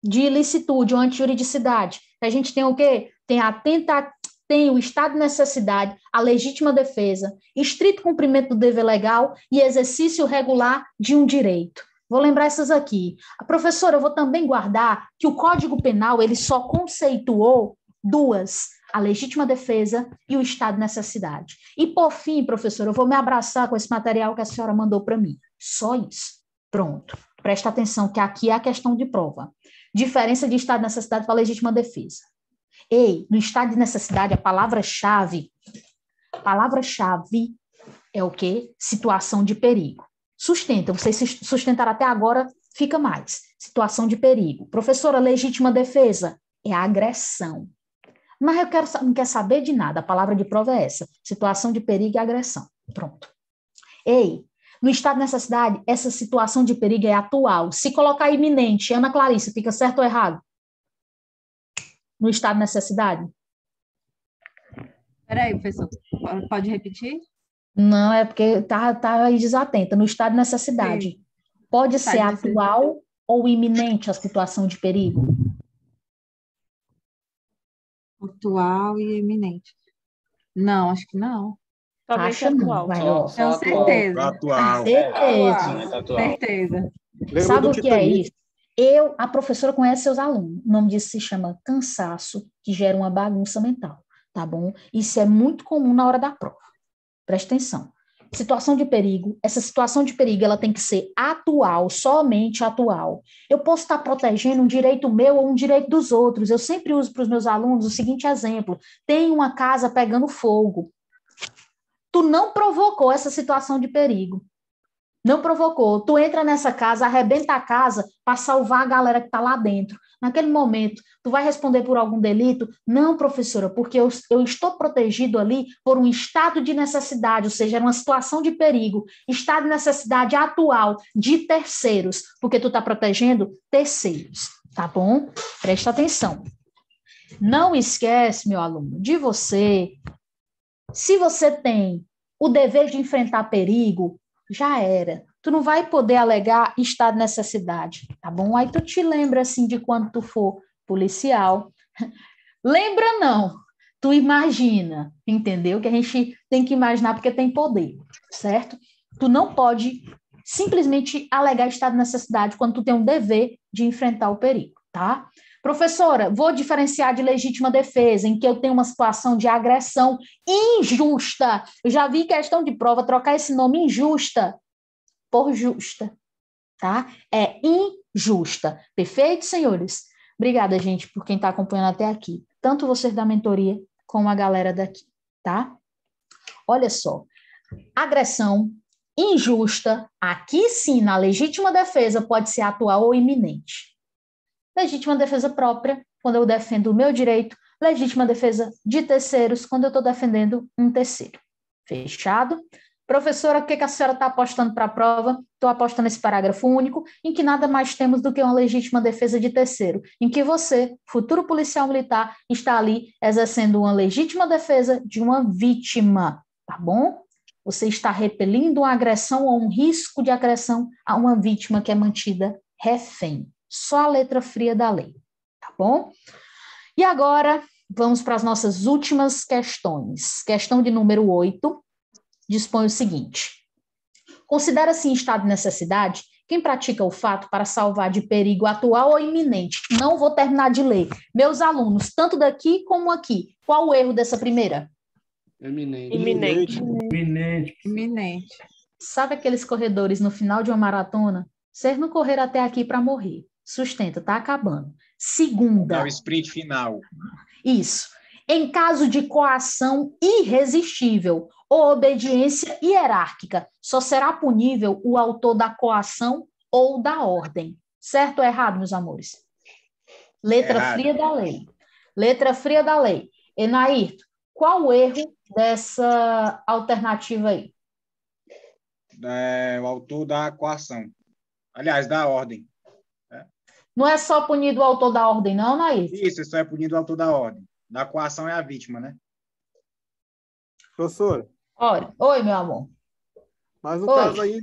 de ilicitude ou antijuridicidade. A gente tem o quê? Tem o estado de necessidade, a legítima defesa, estrito cumprimento do dever legal e exercício regular de um direito. Vou lembrar essas aqui. Professora, eu vou também guardar que o Código Penal ele só conceituou 2, a legítima defesa e o estado de necessidade. E, por fim, professora, eu vou me abraçar com esse material que a senhora mandou para mim. Só isso. Pronto. Presta atenção que aqui é a questão de prova. Diferença de estado de necessidade para legítima defesa. Ei, no estado de necessidade, a palavra-chave é o quê? Situação de perigo. Sustenta, vocês sustentaram até agora, fica mais. Situação de perigo. Professora, legítima defesa é a agressão. Mas não quero saber de nada. A palavra de prova é essa. Situação de perigo e agressão. Pronto. Ei, no estado de necessidade, essa situação de perigo é atual. Se colocar iminente, Ana Clarice, fica certo ou errado? No estado de necessidade? Peraí, professor, pode repetir? Não, é porque tá aí desatenta. No estado de necessidade, Sim. pode Estado ser de necessidade. atual ou iminente a situação de perigo? Atual e eminente. Não, acho que não. Somente Acha não, atual. vai, Só, ó. só Tenho atual. certeza. Atual. Certeza. Somente atual. Certeza. Lembra Sabe do o que é Titanic? isso? A professora conhece seus alunos. O nome disso se chama cansaço, que gera uma bagunça mental, tá bom? Isso é muito comum na hora da prova. Presta atenção. Situação de perigo. Essa situação de perigo, ela tem que ser atual, somente atual. Eu posso estar protegendo um direito meu ou um direito dos outros. Eu sempre uso para os meus alunos o seguinte exemplo. Tem uma casa pegando fogo. Tu não provocou essa situação de perigo. Não provocou. Tu entra nessa casa, arrebenta a casa para salvar a galera que está lá dentro. Naquele momento, tu vai responder por algum delito? Não, professora, porque eu estou protegido ali por um estado de necessidade, ou seja, era uma situação de perigo, estado de necessidade atual de terceiros, porque tu está protegendo terceiros, tá bom? Presta atenção. Não esquece, meu aluno, de você. Se você tem o dever de enfrentar perigo, já era. Tu não vai poder alegar estado de necessidade, tá bom? Aí tu te lembra, assim, de quando tu for policial. Lembra não, tu imagina, entendeu? Que a gente tem que imaginar porque tem poder, certo? Tu não pode simplesmente alegar estado de necessidade quando tu tem um dever de enfrentar o perigo, tá? Professora, vou diferenciar de legítima defesa, em que eu tenho uma situação de agressão injusta. Eu já vi questão de prova trocar esse nome injusta por justa, tá? É injusta. Perfeito, senhores? Obrigada, gente, por quem está acompanhando até aqui. Tanto vocês da mentoria, como a galera daqui, tá? Olha só. Agressão injusta, aqui sim, na legítima defesa, pode ser atual ou iminente. Legítima defesa própria, quando eu defendo o meu direito. Legítima defesa de terceiros, quando eu estou defendendo um terceiro. Fechado? Professora, o que a senhora está apostando para a prova? Estou apostando nesse parágrafo único, em que nada mais temos do que uma legítima defesa de terceiro, em que você, futuro policial militar, está ali exercendo uma legítima defesa de uma vítima, tá bom? Você está repelindo uma agressão ou um risco de agressão a uma vítima que é mantida refém. Só a letra fria da lei, tá bom? E agora, vamos para as nossas últimas questões. Questão de número 8. Dispõe o seguinte: considera-se em estado de necessidade quem pratica o fato para salvar de perigo atual ou iminente. Não vou terminar de ler. Meus alunos, tanto daqui como aqui, qual o erro dessa primeira? Iminente. Iminente. Sabe aqueles corredores no final de uma maratona? Vocês não correram até aqui para morrer. Sustenta, tá acabando. Segunda. Dá o sprint final. Isso. Em caso de coação irresistível ou obediência hierárquica, só será punível o autor da coação ou da ordem. Certo ou errado, meus amores? Letra Errado. fria da lei. Letra fria da lei. Enairto, qual o erro dessa alternativa aí? O autor da coação. Aliás, da ordem. Não é só punido o autor da ordem, não, Nair? Isso, só é punido o autor da ordem. Da coação é a vítima, né? Professor, Olha, oi, meu amor. mas no Oi. caso aí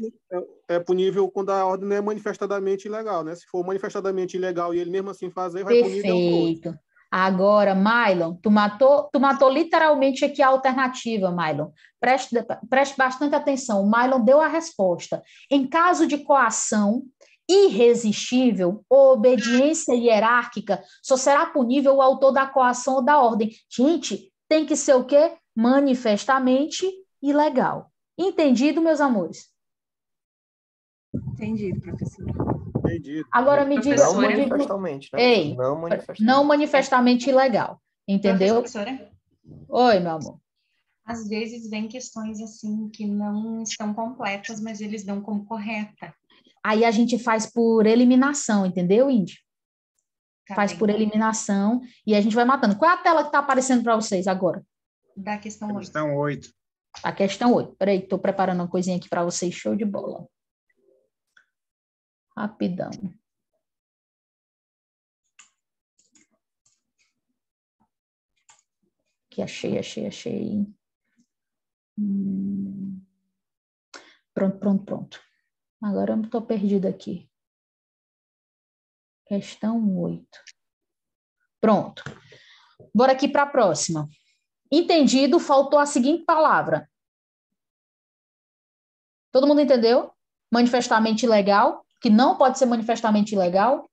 é punível quando a ordem não é manifestadamente ilegal, né? Se for manifestadamente ilegal e ele mesmo assim fazer, vai punir de autor. Perfeito. Agora, Mylon, tu matou literalmente aqui a alternativa, Mylon. Preste bastante atenção. O Mylon deu a resposta. Em caso de coação irresistível ou obediência hierárquica, só será punível o autor da coação ou da ordem. Gente, tem que ser o quê? Manifestamente ilegal. Entendido, meus amores? Entendido, professora. Entendido. Agora me diga... Não manifestamente, né? Ei, Não manifestamente. não manifestamente ilegal. Entendeu? Professora, Oi, meu amor. às vezes vem questões assim que não estão completas, mas eles dão como correta. Aí a gente faz por eliminação, entendeu, Índio? faz por eliminação e a gente vai matando. Qual é a tela que está aparecendo para vocês agora? Da questão 8. Questão 8. A questão 8. Peraí, estou preparando uma coisinha aqui para vocês. Show de bola. Rapidão. Aqui, achei. Pronto. Agora eu estou perdida aqui. Questão 8. Pronto. Bora aqui para a próxima. Entendido, faltou a seguinte palavra. Todo mundo entendeu? Manifestamente ilegal, que não pode ser manifestamente ilegal.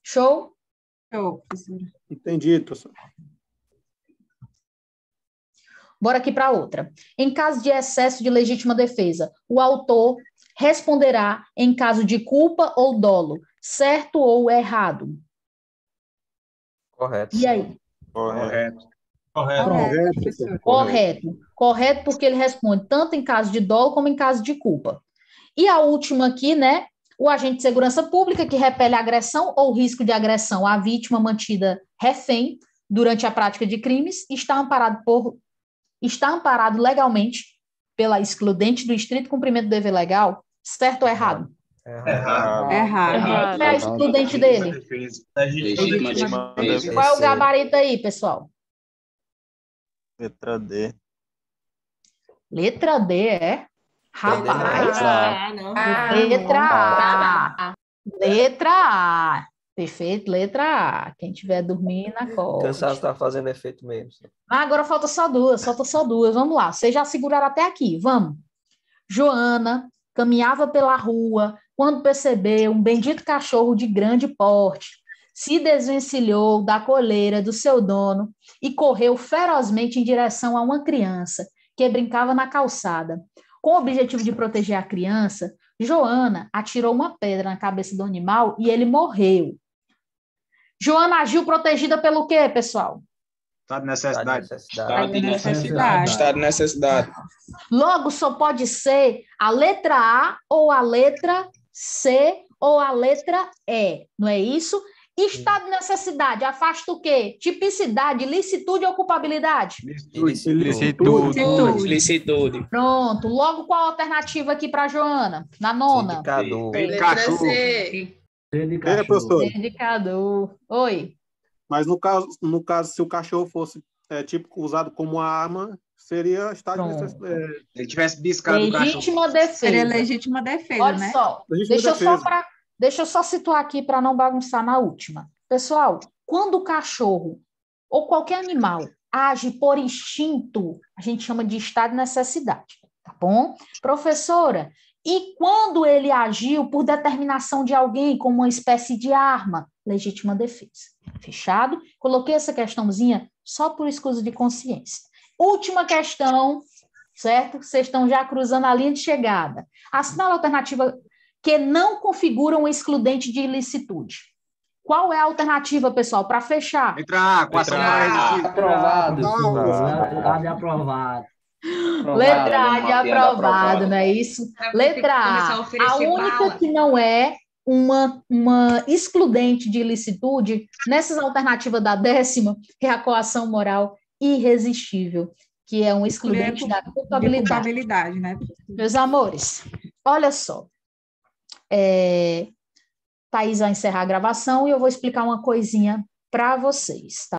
Show? Show, professora. Entendido, professor. Bora aqui para outra. Em caso de excesso de legítima defesa, o autor responderá em caso de culpa ou dolo, certo ou errado? Correto. E aí? Correto. Correto, porque ele responde tanto em caso de dolo como em caso de culpa. E a última aqui, né? O agente de segurança pública que repele agressão ou risco de agressão à vítima mantida refém durante a prática de crimes está amparado legalmente pela excludente do estrito cumprimento do dever legal, certo ou errado? Errado. Qual é a excludente dele? Legítima defesa. Qual é o gabarito aí, pessoal? Letra D. Letra D, é? Rapaz. Letra A. Letra A. Perfeito, letra A. Quem estiver dormindo, acorde. Cansado está fazendo efeito mesmo. Agora falta só duas. Vamos lá. Vocês já seguraram até aqui. Vamos. Joana caminhava pela rua quando percebeu um bendito cachorro de grande porte. Se desvencilhou da coleira do seu dono e correu ferozmente em direção a uma criança que brincava na calçada. Com o objetivo de proteger a criança, Joana atirou uma pedra na cabeça do animal e ele morreu. Joana agiu protegida pelo quê, pessoal? Estado de necessidade. Estado de necessidade. Logo, só pode ser a letra A ou a letra C ou a letra E, não é isso? Estado de necessidade afasta o quê? Tipicidade, licitude ou culpabilidade? Licitude. Pronto. Logo, qual a alternativa aqui para Joana? Na nona. Indicador. Oi. Mas no caso, se o cachorro fosse usado como arma, seria estado de necessidade. Se ele tivesse biscado o cachorro. Legítima defesa. Seria legítima defesa, Olha né? só. Deixa eu só situar aqui para não bagunçar na última. Pessoal, quando o cachorro ou qualquer animal age por instinto, a gente chama de estado de necessidade, tá bom? Professora, e quando ele agiu por determinação de alguém como uma espécie de arma? Legítima defesa. Fechado? Coloquei essa questãozinha só por escuso de consciência. Última questão, certo? Vocês estão já cruzando a linha de chegada. Assinala a alternativa que não configuram um excludente de ilicitude. Qual é a alternativa, pessoal, para fechar? Letra A, aprovado. Letra A de aprovado, não é isso? Letra A, a única que não é uma excludente de ilicitude, nessas alternativas da 10ª, é a coação moral irresistível, que é um excludente da culpabilidade. Né? Meus amores, olha só. Thaís vai encerrar a gravação e eu vou explicar uma coisinha para vocês, tá?